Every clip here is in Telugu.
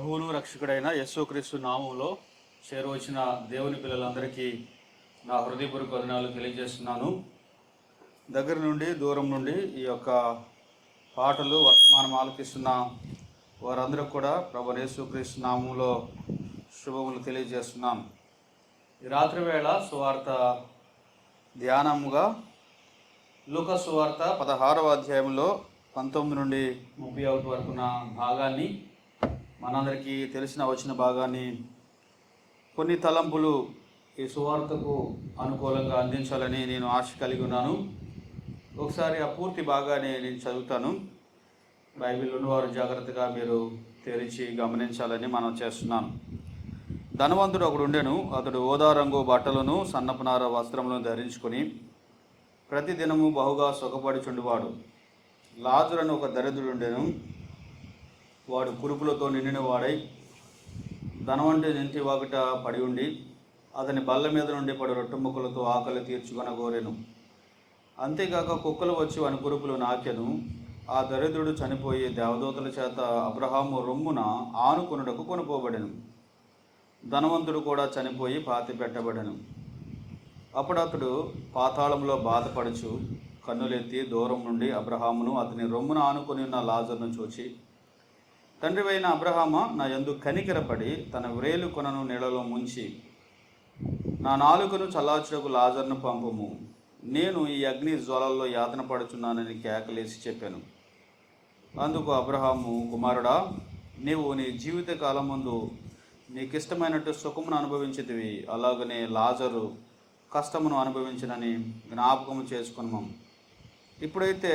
ప్రభువును రక్షకుడైన యేసుక్రీస్తు నామంలో చేరువచ్చిన దేవుని పిల్లలందరికీ నా హృదయపూర్వక వందనాలు తెలియజేస్తున్నాను. దగ్గర నుండి దూరం నుండి ఈ యొక్క పాటలు వర్తమానం ఆలకిస్తున్న వారందరూ కూడా ప్రభు యేసుక్రీస్తు నామంలో శుభములు తెలియజేస్తున్నాను. ఈ రాత్రి వేళ సువార్త ధ్యానముగా లూకా సువార్త 16వ అధ్యాయంలో 19 నుండి 31 వరకు ఉన్న భాగాన్ని, మనందరికీ తెలిసిన వచ్చిన భాగాన్ని కొన్ని తలంపులు ఈ సువార్తకు అనుకూలంగా అందించాలని నేను ఆశ కలిగి ఉన్నాను. ఒకసారి ఆ పూర్తి భాగాన్ని నేను చదువుతాను. బైబిల్ ఉన్నవారు జాగ్రత్తగా మీరు తెరిచి గమనించాలని మనం చేస్తున్నాను. ధనవంతుడు ఒకడు ఉండెను. అతడు ఓదా రంగు బట్టలను సన్నపనార వస్త్రములను ధరించుకొని ప్రతిదినము బహుగా సుఖపడుచుండువాడు. లాజరును ఒక దరిద్రుడు ఉండెను. వాడు కురుపులతో నిండిన వాడై ధనవంటి ఇంటి వాకిట పడి ఉండి అతని బల్ల మీద నుండి పడి రొట్టె ముక్కలతో ఆకలి తీర్చుకొనగోరెను. అంతేకాక కుక్కలు వచ్చి వాని కురుపులు నాకెను. ఆ దరిద్రుడు చనిపోయి దేవదూతల చేత అబ్రహాము రొమ్మున ఆనుకొనుటకు కొనుపోబడెను. ధనవంతుడు కూడా చనిపోయి పాతి పెట్టబడెను. అప్పుడు అతడు పాతాళంలో బాధపడుచు కన్నులెత్తి దూరం నుండి అబ్రహామును అతని రొమ్మున ఆనుకొని ఉన్న లాజరును చూచి, తండ్రివైన అబ్రహామా, నా యందు కనికరపడి తన వ్రేలు కొనను నీళ్ళలో ముంచి నా నాలుకను చల్లార్చుటకు లాజరును పంపుము. నేను ఈ అగ్ని జ్వాలల్లో యాతన పడుచున్నానని కేకలేసి చెప్పాను. అందుకు అబ్రహాము, కుమారుడా, నీవు నీ జీవిత కాలం ముందు నీకిష్టమైనట్టు సుఖమును అనుభవించితివి, అలాగనే లాజరు కష్టమును అనుభవించినని జ్ఞాపకము చేసుకున్నాము. ఇప్పుడైతే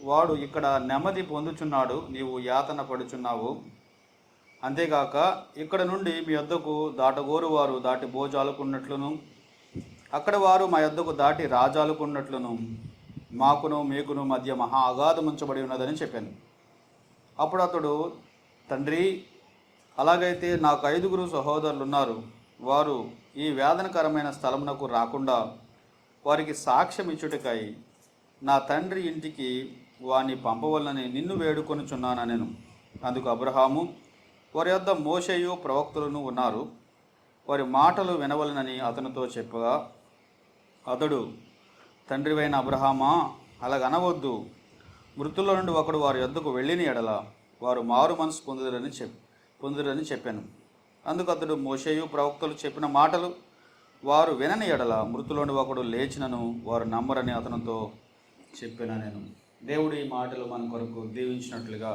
వాడు ఇక్కడ నెమ్మది పొందుచున్నాడు, నీవు యాతన పడుచున్నావు. అంతేగాక ఇక్కడ నుండి మీ యొద్దకు దాటగోరు వారు దాటి భోజాలుకున్నట్లును, అక్కడ వారు మా యొద్దకు దాటి రాజాలుకున్నట్లును మాకును మీకును మధ్య మహా అగాధం ఉంచబడి ఉన్నదని చెప్పాను. అప్పుడు అతడు, తండ్రి, అలాగైతే నాకు 5 సహోదరులు ఉన్నారు. వారు ఈ వేదనకరమైన స్థలమునకు రాకుండా వారికి సాక్ష్యం ఇచ్చుటకై నా తండ్రి ఇంటికి వారిని పంపవలనని నిన్ను వేడుకొనుచున్నానెను. అందుకు అబ్రహాము, వారి యొద్ద మోషేయు ప్రవక్తలను ఉన్నారు, వారి మాటలు వినవలనని అతనితో చెప్పగా, అతడు, తండ్రివైన అబ్రహామా, అలాగనవద్దు. మృతుల్లో నుండి ఒకడు వారి యొద్దకు వెళ్ళిన ఎడల వారు మారు మనసు పొందురని చెప్పాను. అందుకు అతడు, మోషేయు ప్రవక్తలు చెప్పిన మాటలు వారు వినని ఎడల మృతులోని ఒకడు లేచినను వారు నమ్మరని అతనితో చెప్పిన నేను. దేవుడు ఈ మాటలు మన కొరకు దీవించినట్లుగా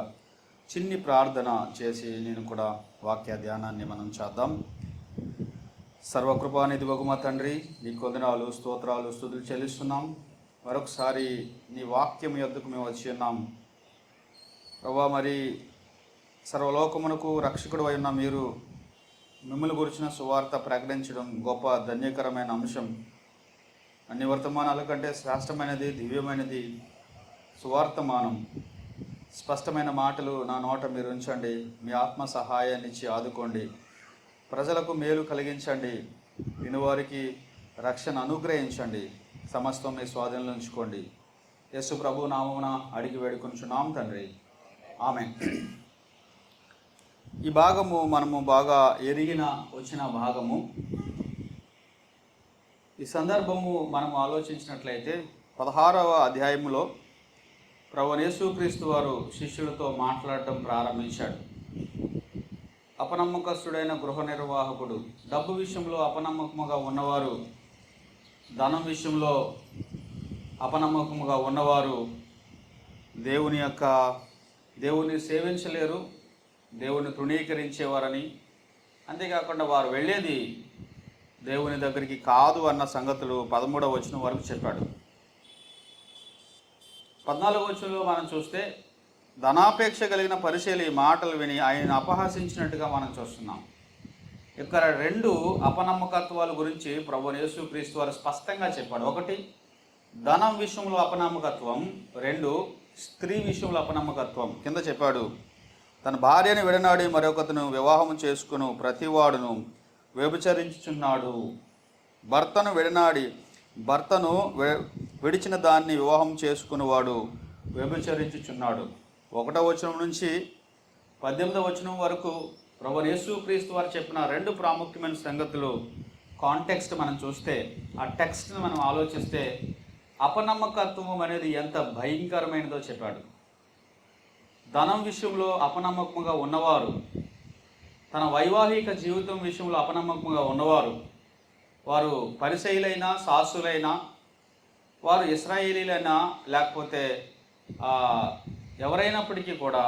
చిన్ని ప్రార్థన చేసి నేను కూడా వాక్య ధ్యానాన్ని మనం చేద్దాం. సర్వకృపానిధి మా తండ్రి, నీ వందనాలు, స్తోత్రాలు, స్తుతులు చెల్లిస్తున్నాం. మరొకసారి నీ వాక్యం యొద్దకు మేము వచ్చి ఉన్నాం ప్రభా. మరి సర్వలోకమునకు రక్షకుడు అయిన మీరు మిమ్మల్ని గురించిన సువార్త ప్రకటించడం గొప్ప ధన్యకరమైన అంశం. అన్ని వర్తమానాల కంటే శ్రేష్టమైనది, దివ్యమైనది సువార్తమానం. స్పష్టమైన మాటలు నా నోట మీరు ఉంచండి. మీ ఆత్మ సహాయాన్ని ఇచ్చి ఆదుకోండి. ప్రజలకు మేలు కలిగించండి. వినువారికి రక్షణ అనుగ్రహించండి. సమస్తం మీ స్వాధీనంలో ఉంచుకోండి. యేసు ప్రభు నామమున అడిగి వేడుకొనుచున్నాం తండ్రి, ఆమేన్. ఈ భాగము మనము బాగా వచ్చిన భాగము. ఈ సందర్భము మనం ఆలోచించినట్లయితే 16వ అధ్యాయంలో ప్రభువైన యేసుక్రీస్తు వారు శిష్యులతో మాట్లాడటం ప్రారంభించాడు. అపనమ్మకస్తుడైన గృహ నిర్వాహకుడు, డబ్బు విషయంలో అపనమ్మకముగా ఉన్నవారు, ధనం విషయంలో అపనమ్మకముగా ఉన్నవారు దేవుని సేవించలేరు, దేవుని తృణీకరించేవారని, అంతేకాకుండా వారు వెళ్ళేది దేవుని దగ్గరికి కాదు అన్న సంగతులు 13వ వచనం వరకు చెప్పాడు. 14వ వచనంలో మనం చూస్తే ధనాపేక్ష కలిగిన పరిశీలి మాటలు విని ఆయన అపహాసించినట్టుగా మనం చూస్తున్నాం. ఇక్కడ 2 అపనమ్మకత్వాల గురించి ప్రభువైన యేసుక్రీస్తు వారు స్పష్టంగా చెప్పాడు. 1 ధనం విషయంలో అపనమ్మకత్వం, 2 స్త్రీ విషయంలో అపనమ్మకత్వం. కింద చెప్పాడు, తన భార్యను విడనాడి మరొకతను వివాహం చేసుకుని ప్రతివాడును వ్యభిచరించుచున్నాడు. భర్తను విడనాడి భర్తను విడిచిన దాన్ని వివాహం చేసుకునేవాడు వ్యభిచరించుచున్నాడు. 1వ వచనం నుంచి 18వ వచనం వరకు ప్రభువైన యేసుక్రీస్తు వారు చెప్పిన రెండు ప్రాముఖ్యమైన సంగతులు కాంటెక్స్ట్ మనం చూస్తే, ఆ టెక్స్ట్ని మనం ఆలోచిస్తే అపనమ్మకత్వం అనేది ఎంత భయంకరమైనదో చెప్పాడు. ధనం విషయంలో అపనమ్మకంగా ఉన్నవారు, తన వైవాహిక జీవితం విషయంలో అపనమ్మకంగా ఉన్నవారు, వారు పరిసయ్యులైనా శాస్త్రులైనా, వారు ఇశ్రాయేలీలైనా లేకపోతే ఎవరైనప్పటికీ కూడా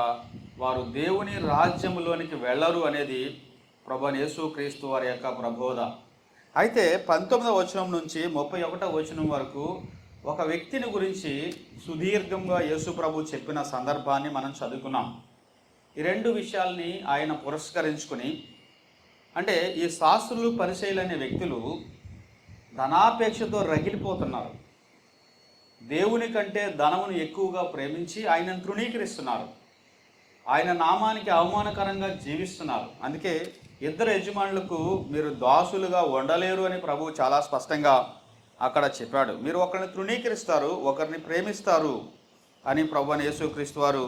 వారు దేవుని రాజ్యంలోనికి వెళ్ళరు అనేది ప్రభువైన యేసుక్రీస్తు వారి యొక్క ప్రబోధ. అయితే 19వ వచనం నుంచి 31వ వచనం వరకు ఒక వ్యక్తిని గురించి సుదీర్ఘంగా యేసు ప్రభు చెప్పిన సందర్భాన్ని మనం చదువుకున్నాం. ఈ రెండు విషయాల్ని ఆయన పురస్కరించుకుని, అంటే ఈ శాస్త్రులు పరిసయ్యులు అనే వ్యక్తులు ధనాపేక్షతో రగిలిపోతున్నారు. దేవుని కంటే ధనమును ఎక్కువగా ప్రేమించి ఆయనను తృణీకరిస్తున్నారు. ఆయన నామానికి అవమానకరంగా జీవిస్తున్నారు. అందుకే ఇద్దరు యజమానులకు మీరు దాసులుగా ఉండలేరు అని ప్రభువు చాలా స్పష్టంగా అక్కడ చెప్పాడు. మీరు ఒకరిని తృణీకరిస్తారు, ఒకరిని ప్రేమిస్తారు అని ప్రభువైన యేసుక్రీస్తు వారు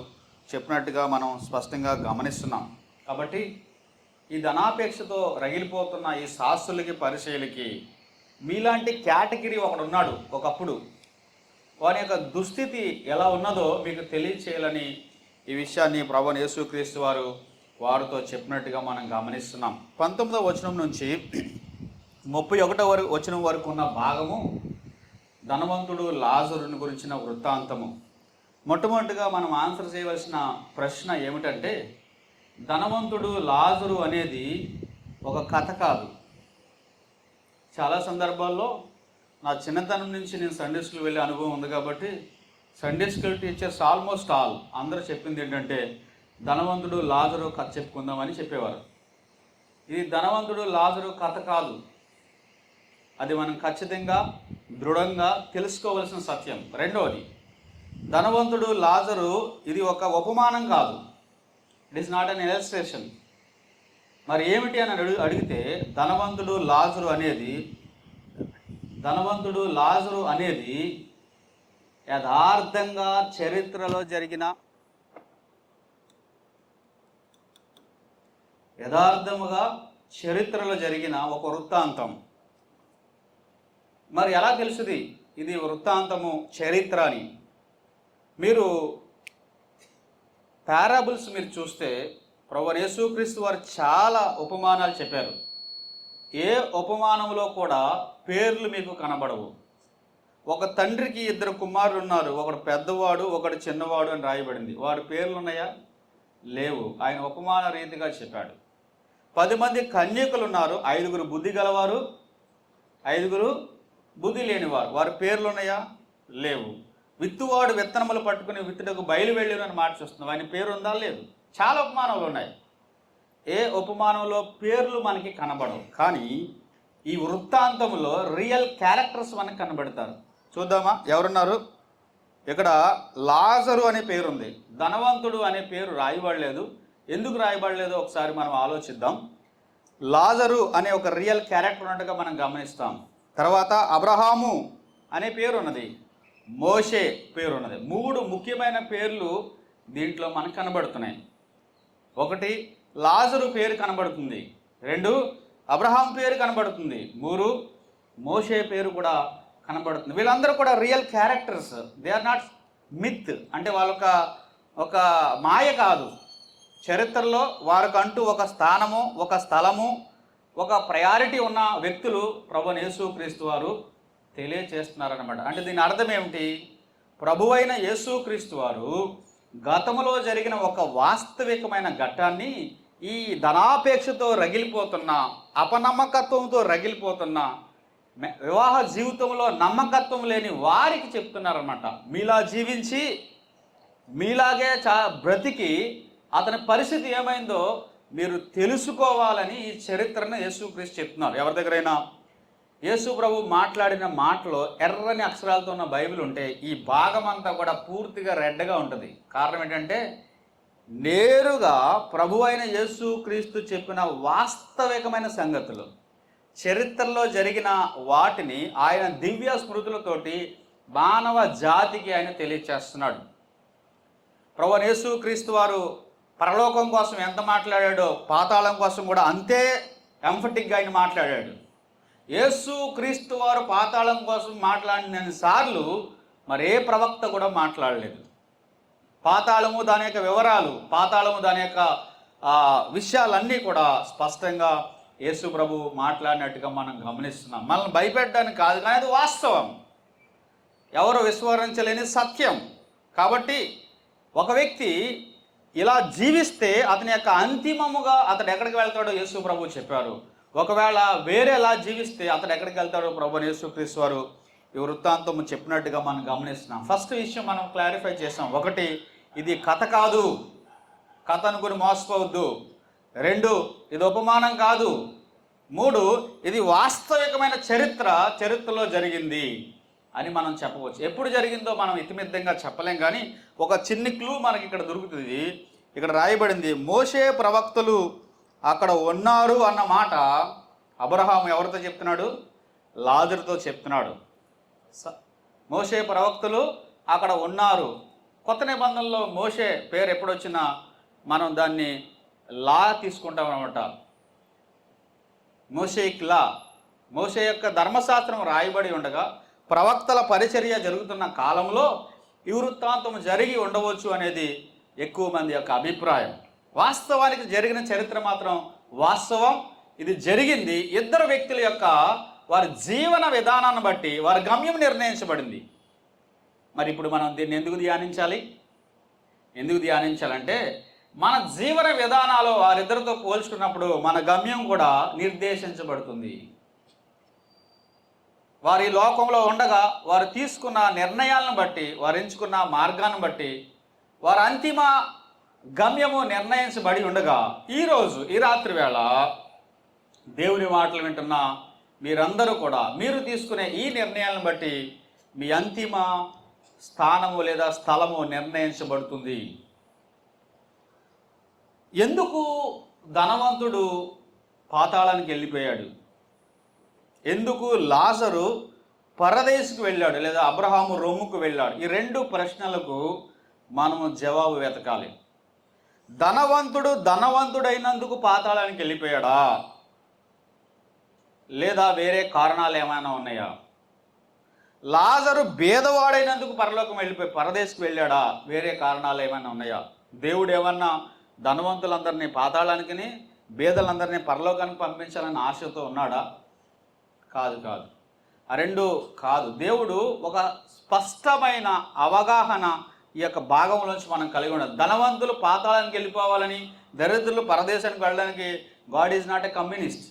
చెప్పినట్టుగా మనం స్పష్టంగా గమనిస్తున్నాం. కాబట్టి ఈ ధనాపేక్షతో రగిలిపోతున్న ఈ శాస్త్రులకి పరిసయ్యులకి మీలాంటి కేటగిరీ ఒకడు ఉన్నాడు. ఒకప్పుడు వారి యొక్క దుస్థితి ఎలా ఉన్నదో మీకు తెలియచేయాలని ఈ విషయాన్ని ప్రభువైన యేసుక్రీస్తు వారు వారితో చెప్పినట్టుగా మనం గమనిస్తున్నాం. 19వ వచనం నుంచి 31వ వచనం వరకు ఉన్న భాగము ధనవంతుడు లాజరుని గురించిన వృత్తాంతము. మొట్టమొదటిగా మనం ఆన్సర్ చేయవలసిన ప్రశ్న ఏమిటంటే, ధనవంతుడు లాజరు అనేది ఒక కథ కాదు. చాలా సందర్భాల్లో నా చిన్నతనం నుంచి నేను సండే స్కూల్ వెళ్ళే అనుభవం ఉంది కాబట్టి సండే స్కూల్ టీచర్స్ ఆల్మోస్ట్ అందరూ చెప్పింది ఏంటంటే, ధనవంతుడు లాజరు కథ చెప్పుకుందామని చెప్పేవారు. ఇది ధనవంతుడు లాజరు కథ కాదు. అది మనం ఖచ్చితంగా దృఢంగా తెలుసుకోవలసిన సత్యం. రెండవది, ధనవంతుడు లాజరు ఇది ఒక ఉపమానం కాదు. It is not an illustration. మరి ఏమిటి అని అడిగితే ధనవంతుడు లాజరు అనేది యథార్థంగా చరిత్రలో జరిగిన ఒక వృత్తాంతం. మరి ఎలా తెలుసుది ఇది వృత్తాంతము చరిత్ర అని? మీరు పారాబుల్స్ మీరు చూస్తే ప్రభువైన యేసుక్రీస్తు వారు చాలా ఉపమానాలు చెప్పారు. ఏ ఉపమానంలో కూడా పేర్లు మీకు కనబడవు. ఒక తండ్రికి ఇద్దరు కుమారులు ఉన్నారు, ఒకడు పెద్దవాడు ఒకడు చిన్నవాడు అని రాయబడింది. వారి పేర్లు ఉన్నాయా? లేవు. ఆయన ఉపమాన రీతిగా చెప్పాడు. 10 మంది కన్యకులు ఉన్నారు, 5గురు బుద్ధి గలవారు, 5గురు బుద్ధి లేనివారు. వారి పేర్లు ఉన్నాయా? లేవు. విత్తువాడు విత్తనములు పట్టుకుని విత్తుటకు బయలు వెళ్ళారు అని మాట చూస్తున్నాం. ఆయన పేరు ఉందా? లేదు. చాలా ఉపమానాలు ఉన్నాయి. ఏ ఉపమానంలో పేర్లు మనకి కనబడవు, కానీ ఈ వృత్తాంతంలో రియల్ క్యారెక్టర్స్ మనకు కనబడతారు. చూద్దామా ఎవరున్నారు? ఇక్కడ లాజరు అనే పేరు ఉంది, ధనవంతుడు అనే పేరు రాయబడలేదు. ఎందుకు రాయబడలేదో ఒకసారి మనం ఆలోచిద్దాం. లాజరు అనే ఒక రియల్ క్యారెక్టర్ ఉన్నట్టుగా మనం గమనిస్తాం. తర్వాత అబ్రహాము అనే పేరు ఉన్నది, మోషే పేరు ఉన్నది. 3 ముఖ్యమైన పేర్లు దీంట్లో మనకు కనబడుతున్నాయి. 1 లాజరు పేరు కనబడుతుంది, 2 అబ్రహాం పేరు కనబడుతుంది, 3 మోషే పేరు కూడా కనబడుతుంది. వీళ్ళందరూ కూడా real characters. They are not myth. అంటే వాళ్ళొక ఒక మాయ కాదు. చరిత్రలో వారికంటూ ఒక స్థానము, ఒక స్థలము, ఒక ప్రయారిటీ ఉన్న వ్యక్తులు ప్రభువైన యేసుక్రీస్తు వారు తెలియచేస్తున్నారన్నమాట. అంటే దీని అర్థం ఏమిటి? ప్రభువైన యేసుక్రీస్తు వారు గతంలో జరిగిన ఒక వాస్తవికమైన ఘట్టాన్ని ఈ ధనాపేక్షతో రగిలిపోతున్న, అపనమ్మకత్వంతో రగిలిపోతున్న, వివాహ జీవితంలో నమ్మకత్వం లేని వారికి చెప్తున్నారన్నమాట. మీలా జీవించి మీలాగే బ్రతికి అతని పరిస్థితి ఏమైందో మీరు తెలుసుకోవాలని ఈ చరిత్రను యేసుక్రీస్తు చెప్తున్నారు. ఎవరి దగ్గరైనా యేసు ప్రభు మాట్లాడిన మాటలో ఎర్రని అక్షరాలతో ఉన్న బైబిల్ ఉంటే ఈ భాగం అంతా కూడా పూర్తిగా రెడ్గా ఉంటుంది. కారణం ఏంటంటే నేరుగా ప్రభు అయిన యేసుక్రీస్తు చెప్పిన వాస్తవికమైన సంగతులు, చరిత్రలో జరిగిన వాటిని ఆయన దివ్య స్మృతులతోటి మానవ జాతికి ఆయన తెలియచేస్తున్నాడు. ప్రభువైన యేసుక్రీస్తు వారు పరలోకం కోసం ఎంత మాట్లాడాడో పాతాళం కోసం కూడా అంతే ఎంఫటిక్గా ఆయన మాట్లాడాడు. యేసు క్రీస్తు వారు పాతాళం కోసం మాట్లాడిన సార్లు మరే ప్రవక్త కూడా మాట్లాడలేదు. పాతాళము దాని యొక్క వివరాలు, పాతాళము దాని యొక్క విషయాలన్నీ కూడా స్పష్టంగా యేసు ప్రభు మాట్లాడినట్టుగా మనం గమనిస్తున్నాం. మనల్ని భయపెట్టడానికి కాదు, కానీ అది వాస్తవం, ఎవరు విస్మరించలేని సత్యం. కాబట్టి ఒక వ్యక్తి ఇలా జీవిస్తే అతని యొక్క అంతిమముగా అతడు ఎక్కడికి వెళ్తాడో యేసు ప్రభు చెప్పారు. ఒకవేళ వేరేలా జీవిస్తే అతడు ఎక్కడికి వెళ్తాడో ప్రభు యేసు క్రీస్తు వారు ఈ వృత్తాంతం చెప్పినట్టుగా మనం గమనిస్తున్నాం. ఫస్ట్ విషయం మనం క్లారిఫై చేసాం. ఒకటి, ఇది కథ కాదు, కథ అనుకుని మోసపోవద్దు. 2, ఇది ఉపమానం కాదు. 3, ఇది వాస్తవికమైన చరిత్రలో జరిగింది అని మనం చెప్పవచ్చు. ఎప్పుడు జరిగిందో మనం ఇతిమిద్దంగా చెప్పలేం, కానీ ఒక చిన్న క్లూ మనకి ఇక్కడ దొరుకుతుంది. ఇక్కడ రాయబడింది, మోషే ప్రవక్తలు అక్కడ ఉన్నారు అన్న మాట అబ్రహాము ఎవరితో చెప్తున్నాడు? లాజరుతో చెప్తున్నాడు. మోషే ప్రవక్తలు అక్కడ ఉన్నారు. కొత్త నిబంధనలో మోషే పేరు ఎప్పుడొచ్చినా మనం దాన్ని లా తీసుకుంటాం అన్నమాట. మోషేక్ లా, మోషే యొక్క ధర్మశాస్త్రం రాయబడి ఉండగా ప్రవక్తల పరిచర్య జరుగుతున్న కాలంలో ఈ వృత్తాంతం జరిగి ఉండవచ్చు అనేది ఎక్కువ మంది యొక్క అభిప్రాయం. వాస్తవానికి జరిగిన చరిత్ర మాత్రం వాస్తవం. ఇది జరిగింది. ఇద్దరు వ్యక్తుల యొక్క వారి జీవన విధానాన్ని బట్టి వారి గమ్యం నిర్ణయించబడింది. మరి ఇప్పుడు మనం దీన్ని ఎందుకు ధ్యానించాలంటే మన జీవన విధానాలు వారిద్దరితో పోల్చుకున్నప్పుడు మన గమ్యం కూడా నిర్దేశించబడుతుంది. వారి లోకంలో ఉండగా వారు తీసుకున్న నిర్ణయాలను బట్టి, వారు ఎంచుకున్న మార్గాన్ని బట్టి వారి అంతిమ గమ్యము నిర్ణయించబడి ఉండగా ఈరోజు ఈ రాత్రి వేళ దేవుని మాటలు వింటున్న మీరందరూ కూడా మీరు తీసుకునే ఈ నిర్ణయాలను బట్టి మీ అంతిమ స్థానము లేదా స్థలము నిర్ణయించబడుతుంది. ఎందుకు ధనవంతుడు పాతాళానికి వెళ్ళిపోయాడు? ఎందుకు లాజరు పరదేశుకు వెళ్ళాడు లేదా అబ్రహాము రొమ్ముకు వెళ్ళాడు? ఈ 2 ప్రశ్నలకు మనము జవాబు వెతకాలి. ధనవంతుడైనందుకు పాతాళానికి వెళ్ళిపోయాడా, లేదా వేరే కారణాలు ఏమైనా ఉన్నాయా? లాజరు బేదవాడైనందుకు పరదేశుకు వెళ్ళాడా, వేరే కారణాలు ఏమైనా ఉన్నాయా? దేవుడు ఏమన్నా ధనవంతులందరినీ పాతాళానికి, బేదలందరినీ పరలోకానికి పంపించాలని ఆశతో ఉన్నాడా? కాదు. ఆ 2 కాదు. దేవుడు ఒక స్పష్టమైన అవగాహన ఈ యొక్క భాగంలోంచి మనం కలిగి ఉండాలి. ధనవంతులు పాతాళానికి వెళ్ళిపోవాలని, దరిద్రులు పరదేశానికి వెళ్ళడానికి God is not a communist.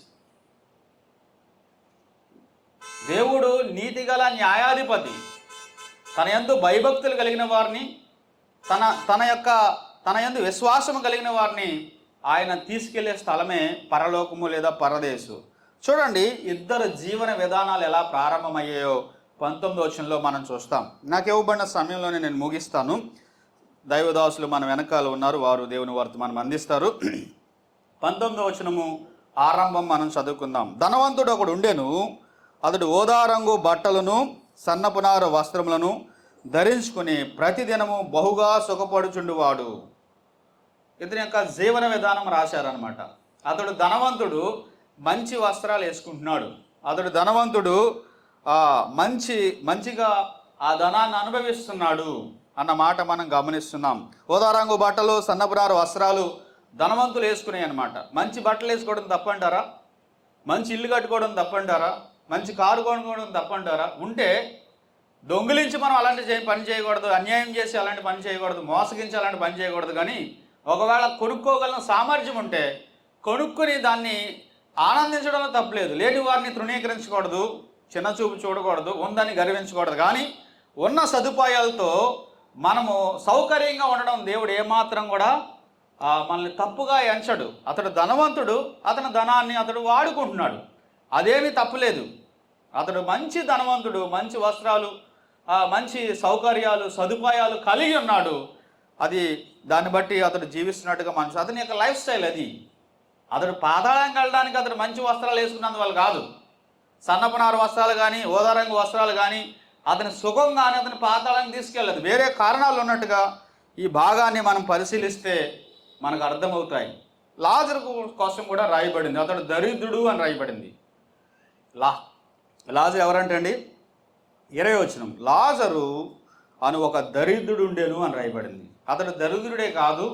దేవుడు నీతిగల న్యాయాధిపతి. తన యందు భయభక్తులు కలిగిన వారిని, తన యందు విశ్వాసం కలిగిన వారిని ఆయన తీసుకెళ్లే స్థలమే పరలోకము లేదా పరదేశు. చూడండి, ఇద్దరు జీవన విధానాలు ఎలా ప్రారంభమయ్యాయో 19వ వచనంలో మనం చూస్తాం. నాకు ఇవ్వబడిన సమయంలోనే నేను ముగిస్తాను. దైవదాసులు మన వెనకాల ఉన్నారు, వారు దేవుని వర్తమానం అందిస్తారు. 19వ వచనము ఆరంభం మనం చదువుకుందాం. ధనవంతుడు ఒకడు ఉండెను, అతడు ఓదారంగు బట్టలను సన్నపునార వస్త్రములను ధరించుకుని ప్రతిదినము బహుగా సుఖపడుచుండువాడు. ఇతని యొక్క జీవన విధానం రాశారనమాట. అతడు ధనవంతుడు, మంచి వస్త్రాలు వేసుకుంటున్నాడు. అతడు ధనవంతుడు, మంచిగా ఆ ధనాన్ని అనుభవిస్తున్నాడు అన్న మాట మనం గమనిస్తున్నాం. ఓదారంగు బట్టలు సన్నపునార వస్త్రాలు ధనవంతులు వేసుకునే అనమాట. మంచి బట్టలు వేసుకోవడం తప్పంటారా? మంచి ఇల్లు కట్టుకోవడం తప్పంటారా? మంచి కారు కొనుక్కోవడం తప్పంటారా? ఉంటే దొంగిలించి మనం అలాంటి పని చేయకూడదు, అన్యాయం చేసి అలాంటి పని చేయకూడదు, మోసగించి అలాంటి పని చేయకూడదు. కానీ ఒకవేళ కొనుక్కోగల సామర్థ్యం ఉంటే కొనుక్కుని దాన్ని ఆనందించడంలో తప్పలేదు. లేని వారిని తృణీకరించకూడదు, చిన్న చూపు చూడకూడదు, ఉందని గర్వించకూడదు. కానీ ఉన్న సదుపాయాలతో మనము సౌకర్యంగా ఉండడం దేవుడు ఏమాత్రం కూడా మనల్ని తప్పుగా ఎంచడు. అతడు ధనవంతుడు, అతని ధనాన్ని అతడు వాడుకుంటున్నాడు, అదేమీ తప్పులేదు. అతడు మంచి ధనవంతుడు, మంచి వస్త్రాలు, మంచి సౌకర్యాలు, సదుపాయాలు కలిగి ఉన్నాడు. అది దాన్ని బట్టి అతడు జీవిస్తున్నట్టుగా మనసు, అతని యొక్క లైఫ్ స్టైల్ అది. అతడు పాతాళానికి వెళ్ళడానికి అతడు మంచి వస్త్రాలు వేసుకున్నందువల్ల కాదు. సన్నపునార వస్త్రాలు కానీ, ఓదారంగు వస్త్రాలు కానీ అతని సుఖం కానీ అతని పాతాళానికి తీసుకెళ్ళదు. వేరే కారణాలు ఉన్నట్టుగా ఈ భాగాన్ని మనం పరిశీలిస్తే మనకు అర్థమవుతాయి. లాజరు కోసం కూడా రాయబడింది, అతడు దరిద్రుడు అని రాయబడింది. లాజరు ఎవరంటే అండి 20వ వచనం, లాజరు అని ఒక దరిద్రుడు ఉండేను అని రాయబడింది. అతడు దరిద్రుడే కాదు,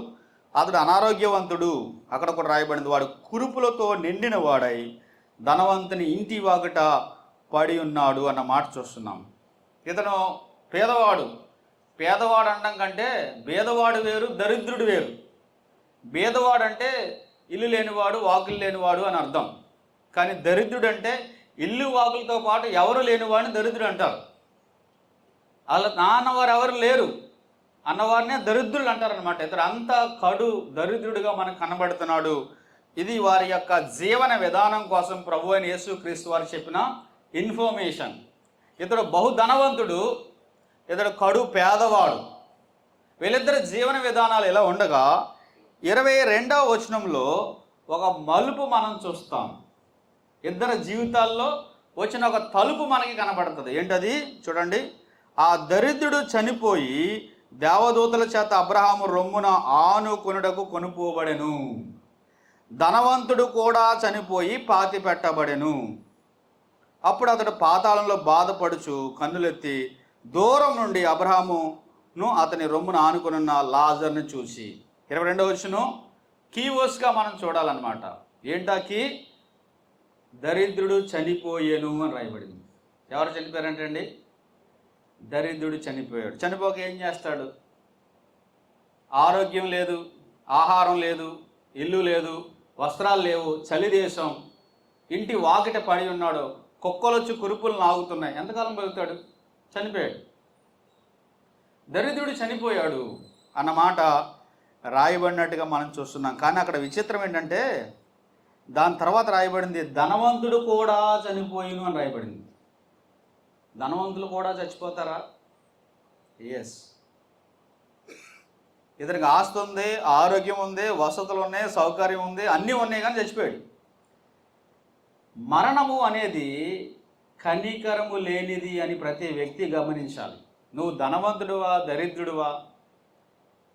అతడు అనారోగ్యవంతుడు. అక్కడ కూడా రాయబడింది, వాడు కురుపులతో నిండిన వాడై ధనవంతుని ఇంటి వాకిట పడి ఉన్నాడు అన్న మాట చూస్తున్నాం. ఇతను పేదవాడు. పేదవాడు అనడం కంటే బేదవాడు వేరు, దరిద్రుడు వేరు. బేదవాడు అంటే ఇల్లు లేనివాడు, వాకులు లేనివాడు అని అర్థం. కానీ దరిద్రుడు అంటే ఇల్లు వాకులతో పాటు ఎవరు లేనివాడిని దరిద్రుడు అంటారు. అలా నాన్నవారు ఎవరు లేరు అన్నవారినే దరిద్రులు అంటారనమాట. ఇతడు అంత కడు దరిద్రుడిగా మనకు కనబడుతున్నాడు. ఇది వారి యొక్క జీవన విధానం కోసం ప్రభు అయిన యేసుక్రీస్తు వారు చెప్పిన ఇన్ఫర్మేషన్. ఇతడు బహుధనవంతుడు, ఇతడు కడు పేదవాడు. వీళ్ళిద్దరి జీవన విధానాలు ఇలా ఉండగా 22వ వచనంలో ఒక మలుపు మనం చూస్తాం. ఇద్దరి జీవితాల్లో వచ్చిన ఒక తలుపు మనకి కనబడుతుంది. ఏంటది చూడండి. ఆ దరిద్రుడు చనిపోయి దేవదూతల చేత అబ్రహాము రొమ్మున ఆనుకొనుటకు కొనుపోబడెను. ధనవంతుడు కూడా చనిపోయి పాతి పెట్టబడెను. అప్పుడు అతడు పాతాళంలో బాధపడుచు కన్నులెత్తి దూరం నుండి అబ్రహామును అతని రొమ్మున ఆనుకున్న లాజర్ని చూసి, 22వ వచనం కీవర్స్గా మనం చూడాలన్నమాట. ఏంటాకి దరిద్రుడు చనిపోయేను అని రాయబడింది. ఎవరు చనిపోయారంటే అండి దరిద్రుడు చనిపోయాడు. చనిపోక ఏం చేస్తాడు? ఆరోగ్యం లేదు, ఆహారం లేదు, ఇల్లు లేదు, వస్త్రాలు లేవు, చలి దేశం, ఇంటి వాకిట పడి ఉన్నాడు, కుక్కలొచ్చి కురుపులు నాగుతున్నాయి. ఎంతకాలం బతుకుతాడు? చనిపోయాడు. దరిద్రుడు చనిపోయాడు అన్నమాట రాయబడినట్టుగా మనం చూస్తున్నాం. కానీ అక్కడ విచిత్రం ఏంటంటే దాని తర్వాత రాయబడింది ధనవంతుడు కూడా చనిపోయిను అని రాయబడింది. ధనవంతులు కూడా చచ్చిపోతారా? ఎస్. ఇతనికి ఆస్తి ఉంది, ఆరోగ్యం ఉంది, వసతులు ఉన్నాయి, సౌకర్యం ఉంది, అన్నీ ఉన్నాయి, కానీ చచ్చిపోయాడు. మరణము అనేది కనికరము లేనిది అని ప్రతి వ్యక్తి గమనించాలి. నువ్వు ధనవంతుడువా, దరిద్రుడువా,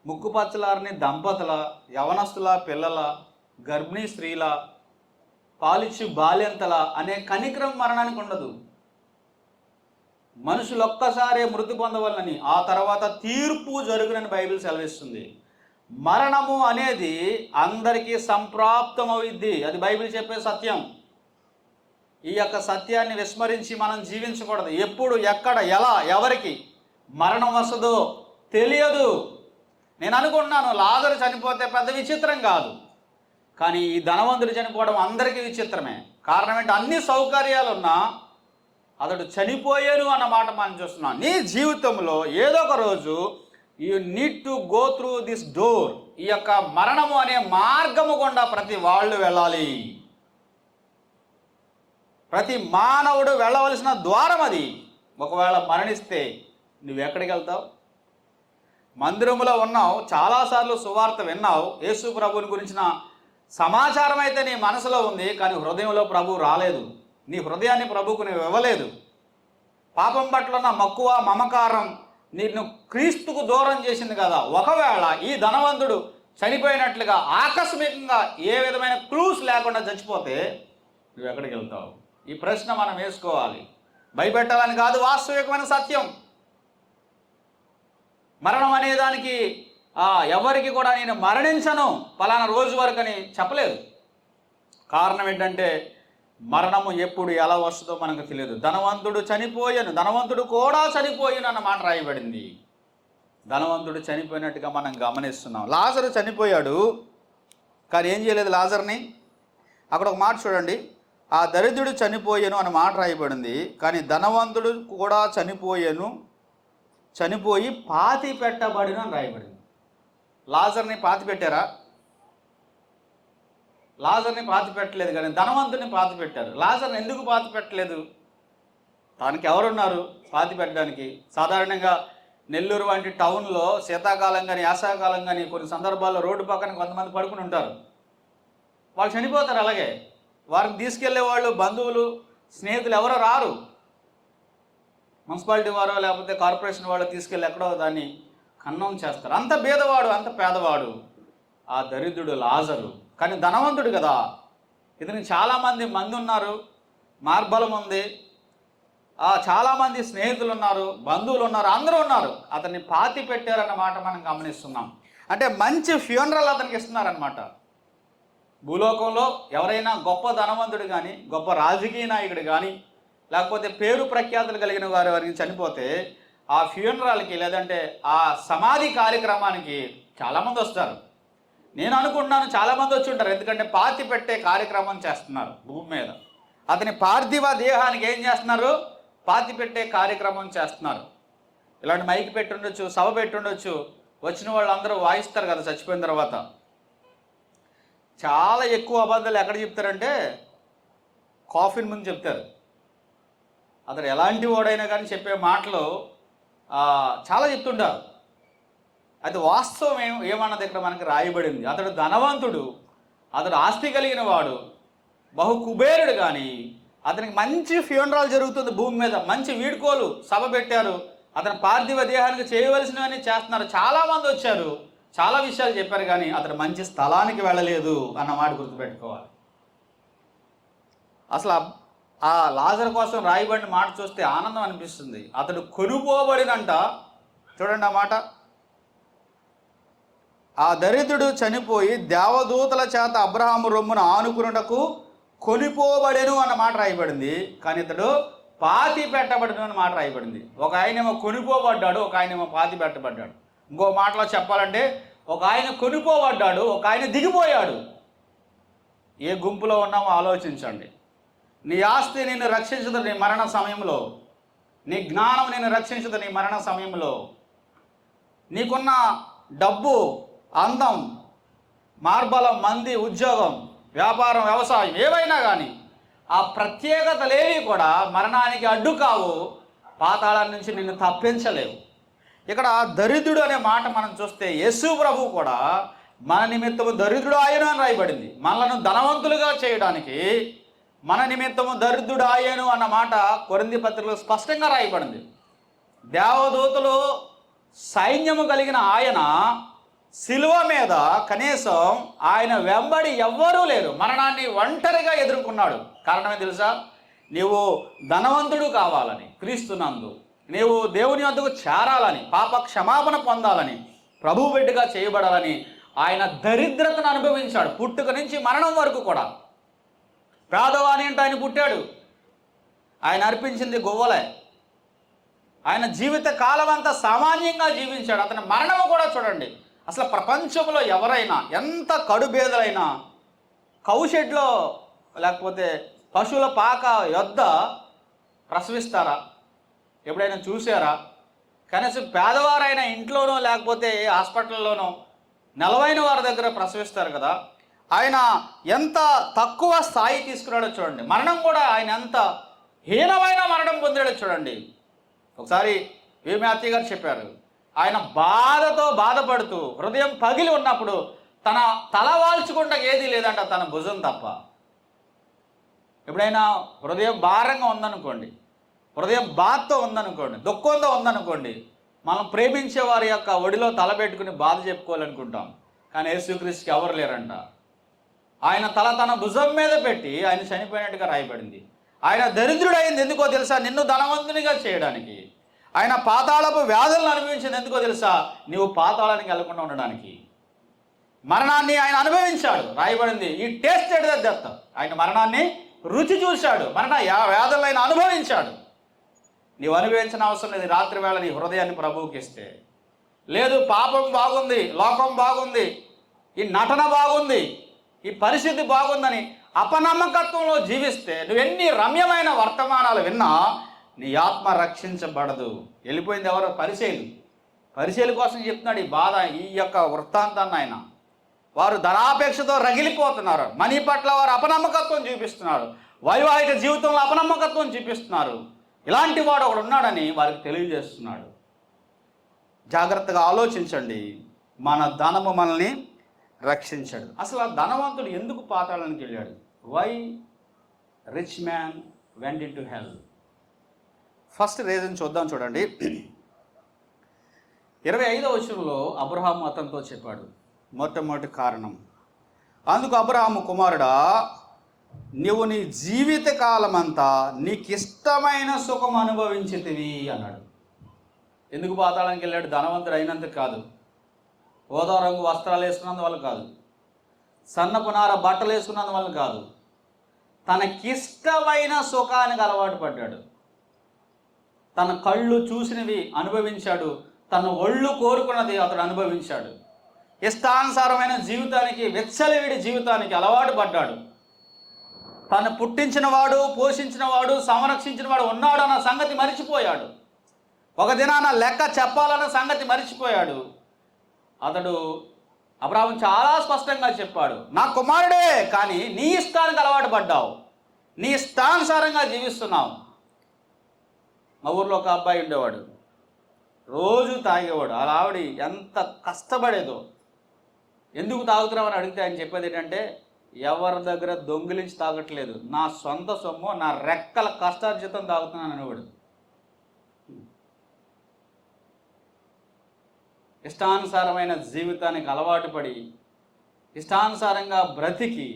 ముక్కుపచ్చలారని దంపతుల, యవనస్తుల, పిల్లల, గర్భిణీ స్త్రీల, పాలిచ్చు బాల్యంతల అనే కనికరం మరణానికి ఉండదు. మనుషులు ఒక్కసారే మృతి పొందవలనని, ఆ తర్వాత తీర్పు జరుగునని బైబిల్ సెలవిస్తుంది. మరణము అనేది అందరికీ సంప్రాప్తమవుద్ది. అది బైబిల్ చెప్పే సత్యం. ఈ యొక్క సత్యాన్ని విస్మరించి మనం జీవించకూడదు. ఎప్పుడు, ఎక్కడ, ఎలా, ఎవరికి మరణం వస్తుందో తెలియదు. నేను అనుకుంటున్నాను లాజరు చనిపోతే పెద్ద విచిత్రం కాదు, కానీ ఈ ధనవంతుడు చనిపోవడం అందరికీ విచిత్రమే. కారణం ఏంటి? అన్ని సౌకర్యాలున్నా అతడు చనిపోయాను అన్నమాట మనం చూస్తున్నాం. నీ జీవితంలో ఏదో ఒక రోజు you need to go through this door. ఈ యొక్క మరణము అనే మార్గము గుండా ప్రతి వాళ్ళు వెళ్ళాలి. ప్రతి మానవుడు వెళ్ళవలసిన ద్వారం అది. ఒకవేళ మరణిస్తే నువ్వెక్కడికి వెళ్తావు? మందిరములో ఉన్నావు, చాలాసార్లు సువార్త విన్నావు, యేసు ప్రభుని గురించిన సమాచారం అయితే నీ మనసులో ఉంది, కానీ హృదయంలో ప్రభు రాలేదు. నీ హృదయాన్ని ప్రభువుకు నువ్వు ఇవ్వలేదు. పాపం పట్ల ఉన్న మక్కువ, మమకారం నిన్ను క్రీస్తుకు దూరం చేసింది కదా. ఒకవేళ ఈ ధనవంతుడు చనిపోయినట్లుగా ఆకస్మికంగా ఏ విధమైన క్లూస్ లేకుండా చచ్చిపోతే నువ్వు ఎక్కడికి వెళ్తావు? ఈ ప్రశ్న మనం వేసుకోవాలి. భయపెట్టాలని కాదు, వాస్తవికమైన సత్యం. మరణం అనే దానికి ఎవరికి కూడా నేను మరణించను పలానా రోజు వరకు అని చెప్పలేదు. కారణం ఏంటంటే మరణము ఎప్పుడు ఎలా వస్తుందో మనకు తెలియదు. ధనవంతుడు చనిపోయాను, ధనవంతుడు కూడా చనిపోయాను అన్న మాట రాయబడింది. ధనవంతుడు చనిపోయినట్టుగా మనం గమనిస్తున్నాం. లాజరు చనిపోయాడు, కానీ ఏం చేయలేదు లాజర్ని. అక్కడ ఒక మాట చూడండి, ఆ దరిద్రుడు చనిపోయాను అన్న మాట రాయబడింది, కానీ ధనవంతుడు కూడా చనిపోయి పాతి పెట్టబడిన అని రాయబడింది. లాజర్ని పాతి పెట్టారా? లాజర్ని పాతి పెట్టలేదు, కానీ ధనవంతుని పాతి పెట్టారు. లాజర్ని ఎందుకు పాతి పెట్టలేదు? తనకి ఎవరున్నారు పాతి పెట్టడానికి? సాధారణంగా నెల్లూరు వంటి టౌన్లో శీతాకాలం కానీ యాసకాలం కానీ కొన్ని సందర్భాల్లో రోడ్డు పక్కన కొంతమంది పడుకుని ఉంటారు. వాళ్ళు చనిపోతారు. అలాగే వారిని తీసుకెళ్లే వాళ్ళు, బంధువులు, స్నేహితులు ఎవరో రారు. మున్సిపాలిటీ వారో లేకపోతే కార్పొరేషన్ వాళ్ళు తీసుకెళ్ళి ఎక్కడో దాన్ని ఖననం చేస్తారు. అంత బీదవాడు, అంత పేదవాడు. ఆ దరిద్రుడు లాజరు. కానీ ధనవంతుడు కదా, ఇతనికి చాలామంది ఉన్నారు, మార్బలం ఉంది, చాలామంది స్నేహితులు ఉన్నారు, బంధువులు ఉన్నారు, అందరూ ఉన్నారు. అతన్ని పాతి పెట్టారన్నమాట మనం గమనిస్తున్నాం. అంటే మంచి ఫ్యూనరల్ అతనికి ఇస్తున్నారనమాట. భూలోకంలో ఎవరైనా గొప్ప ధనవంతుడు కానీ, గొప్ప రాజకీయ నాయకుడు కానీ, లేకపోతే పేరు ప్రఖ్యాతులు కలిగిన వారికి చనిపోతే ఆ ఫ్యూనరల్కి లేదంటే ఆ సమాధి కార్యక్రమానికి చాలామంది వస్తారు. నేను అనుకుంటున్నాను చాలామంది వచ్చి ఉంటారు. ఎందుకంటే పాతి పెట్టే కార్యక్రమం చేస్తున్నారు భూమి మీద. అతని పార్థివ దేహానికి ఏం చేస్తున్నారు? పాతి పెట్టే కార్యక్రమం చేస్తున్నారు. ఇలాంటి మైక్ పెట్టి ఉండొచ్చు, సభ పెట్టి ఉండొచ్చు, వచ్చిన వాళ్ళందరూ వాయిస్తారు కదా చచ్చిపోయిన తర్వాత. చాలా ఎక్కువ అబద్ధాలు ఎక్కడ చెప్తారంటే కాఫిన్ ముందు చెప్తారు. అతడు ఎలాంటి వాడైనా కానీ చెప్పే మాటలు చాలా చెప్తుంటారు. అది వాస్తవం ఏమన్నది ఇక్కడ మనకి రాయబడింది. అతడు ధనవంతుడు, అతడు ఆస్తి కలిగిన వాడు, బహు కుబేరుడు. కానీ అతనికి మంచి ఫ్యూనరల్ జరుగుతుంది భూమి మీద, మంచి వీడ్కోలు సభ పెట్టారు, అతని పార్థివ దేహానికి చేయవలసినవన్నీ చేస్తున్నారు. చాలామంది వచ్చారు, చాలా విషయాలు చెప్పారు, కానీ అతడు మంచి స్థలానికి వెళ్ళలేదు అన్నమాట గుర్తుపెట్టుకోవాలి. అసలు ఆ లాజరు కోసం రాయబడిన మాట చూస్తే ఆనందం అనిపిస్తుంది. అతడు కొనుపోబడినంట. చూడండి ఆ మాట. ఆ దరిద్రుడు చనిపోయి దేవదూతల చేత అబ్రహాము రొమ్మున ఆనుకున్నటకు కొనిపోబడెను అన్న మాట రాయబడింది. కానీ ఇతడు పాతి పెట్టబడను అన్న మాట రాయబడింది. ఒక ఆయనేమో కొనిపోబడ్డాడు, ఒక ఆయనేమో పాతి పెట్టబడ్డాడు. ఇంకో మాటలో చెప్పాలంటే ఒక ఆయన కొనిపోబడ్డాడు, ఒక ఆయన దిగిపోయాడు. ఏ గుంపులో ఉన్నామో ఆలోచించండి. నీ ఆస్తి నిన్ను రక్షించదు నీ మరణ సమయంలో, నీ జ్ఞానం నిన్ను రక్షించదు నీ మరణ సమయంలో. నీకున్న డబ్బు, అందం, మార్బలం, మంది, ఉద్యోగం, వ్యాపారం, వ్యవసాయం ఏవైనా కానీ ఆ ప్రత్యేకతలేవి కూడా మరణానికి అడ్డు కావు, పాతాళం నుంచి నిన్ను తప్పించలేవు. ఇక్కడ దరిద్రుడు అనే మాట మనం చూస్తే యేసు ప్రభు కూడా మన నిమిత్తము దరిద్రుడు ఆయను అని రాయబడింది. మనలను ధనవంతులుగా చేయడానికి మన నిమిత్తము దరిద్రుడు ఆయను అన్న మాట కొరింథీ పత్రికలో స్పష్టంగా రాయబడింది. దేవదూతలు సైన్యము కలిగిన ఆయన శిలువ మీద కనీసం ఆయన వెంబడి ఎవ్వరూ లేరు, మరణాన్ని ఒంటరిగా ఎదుర్కొన్నాడు. కారణమే తెలుసా? నీవు ధనవంతుడు కావాలని, క్రీస్తునందు నీవు దేవుని వద్దకు చేరాలని, పాప క్షమాపణ పొందాలని, ప్రభు బిడ్డగా చేయబడాలని ఆయన దరిద్రతను అనుభవించాడు. పుట్టుక నుంచి మరణం వరకు కూడా. పేదవాని అంటే ఆయన పుట్టాడు, ఆయన అర్పించింది గువ్వలే. ఆయన జీవిత కాలం అంతా సామాన్యంగా జీవించాడు. అతని మరణము కూడా చూడండి. అసలు ప్రపంచంలో ఎవరైనా ఎంత కడుబేదలైనా కౌషెడ్లో లేకపోతే పశువుల పాక యొద్ద ప్రసవిస్తారా? ఎప్పుడైనా చూసారా? కనీసం పేదవారైనా ఇంట్లోనో లేకపోతే హాస్పిటల్లోనో నెలవైన వారి దగ్గర ప్రసవిస్తారు కదా. ఆయన ఎంత తక్కువ స్థాయి తీసుకున్నాడో చూడండి. మరణం కూడా ఆయన ఎంత హీనమైన మరణం పొందాడో చూడండి. ఒకసారి వేమాత్య గారు చెప్పారు, ఆయన బాధతో బాధపడుతూ హృదయం పగిలి ఉన్నప్పుడు తన తల వాల్చుకుంటా ఏదీ లేదంట, తన భుజం తప్ప. ఎప్పుడైనా హృదయం భారంగా ఉందనుకోండి, హృదయం బాధతో ఉందనుకోండి, దుఃఖంతో ఉందనుకోండి, మనం ప్రేమించే వారి యొక్క ఒడిలో తలపెట్టుకుని బాధ చెప్పుకోవాలనుకుంటాం. కానీ యేసుక్రీస్తుకి ఎవరు లేరంట. ఆయన తల తన భుజం మీద పెట్టి ఆయన చనిపోయినట్టుగా రాయబడింది. ఆయన దరిద్రుడైంది ఎందుకో తెలుసా? నిన్ను ధనవంతునిగా చేయడానికి. ఆయన పాతాళపు వ్యాధులను అనుభవించింది ఎందుకో తెలుసా? నీవు పాతాళానికి వెళ్లకుండా ఉండడానికి. మరణాన్ని ఆయన అనుభవించాడు, రాయబడింది. ఈ టేస్టెడ్ ద డెత్. ఆయన మరణాన్ని రుచి చూశాడు, మరణ వ్యాధులను ఆయన అనుభవించాడు. నీవు అనుభవించిన అవసరం లేదు. రాత్రి వేళ నీ హృదయాన్ని ప్రభువుకి ఇస్తే, లేదు పాపం బాగుంది, లోకం బాగుంది, ఈ నటన బాగుంది, ఈ పరిస్థితి బాగుందని అపనమ్మకత్వంలో జీవిస్తే నువ్వెన్ని రమ్యమైన వర్తమానాలు విన్నా నీ ఆత్మ రక్షించబడదు. వెళ్ళిపోయింది ఎవరు? పరిచయలు కోసం చెప్తున్నాడు ఈ బాధ, ఈ యొక్క వృత్తాంతాన్ని. ఆయన వారు ధనాపేక్షతో రగిలిపోతున్నారు, మనీ పట్ల వారు అపనమ్మకత్వం చూపిస్తున్నారు, వైవాహిక జీవితంలో అపనమ్మకత్వం చూపిస్తున్నారు. ఇలాంటి వాడు ఒకడు ఉన్నాడని వారికి తెలియజేస్తున్నాడు. జాగ్రత్తగా ఆలోచించండి. మన ధనము మనల్ని రక్షించాడు. అసలు ఆ ధనవంతుడు ఎందుకు పాతాళానికి వెళ్ళాడు? Why rich man went into hell? First reason చూద్దాం. చూడండి, 25వ వచనంలో అబ్రహాము అతనితో చెప్పాడు, మొట్టమొదటి కారణం. అందుకు అబ్రహాము, కుమారుడా, నువ్వు నీ జీవిత కాలమంతా నీకిష్టమైన సుఖం అనుభవించితివి అన్నాడు. ఎందుకు పాతాళానికి వెళ్ళాడు? ధనవంతుడు అయినందుకు కాదు, ఓదా రంగు వస్త్రాలు వేసుకున్నందువల్ల కాదు, సన్నపు నార బట్టలు వేసుకున్నందువల్ల కాదు, తనకిష్టమైన సుఖానికి అలవాటు పడ్డాడు. తన కళ్ళు చూసినవి అనుభవించాడు, తన ఒళ్ళు కోరుకున్నది అతడు అనుభవించాడు. ఇష్టానుసారమైన జీవితానికి, విచ్చలవిడి జీవితానికి అలవాటు పడ్డాడు. తను పుట్టించినవాడు, పోషించినవాడు, సంరక్షించినవాడు ఉన్నాడు అన్న సంగతి మరిచిపోయాడు. ఒక దినాన లెక్క చెప్పాలన్న సంగతి మరిచిపోయాడు. అతడు అబ్రాహాము చాలా స్పష్టంగా చెప్పాడు, నా కుమారుడే, కానీ నీ ఇష్టానికి అలవాటు పడ్డావు, నీ ఇష్టానుసారంగా జీవిస్తున్నావు. మా ఊర్లో ఒక అబ్బాయి ఉండేవాడు, రోజు తాగేవాడు. అలా ఆవిడ ఎంత కష్టపడేదో. ఎందుకు తాగుతున్నామని అడిగితే ఆయన చెప్పేది ఏంటంటే, ఎవరి దగ్గర దొంగిలించి తాగట్లేదు, నా సొంత సొమ్ము, నా రెక్కల కష్టార్జితం తాగుతున్నాను అనేవాడు. ఇష్టానుసారమైన జీవితానికి అలవాటు పడి, ఇష్టానుసారంగా బ్రతికి,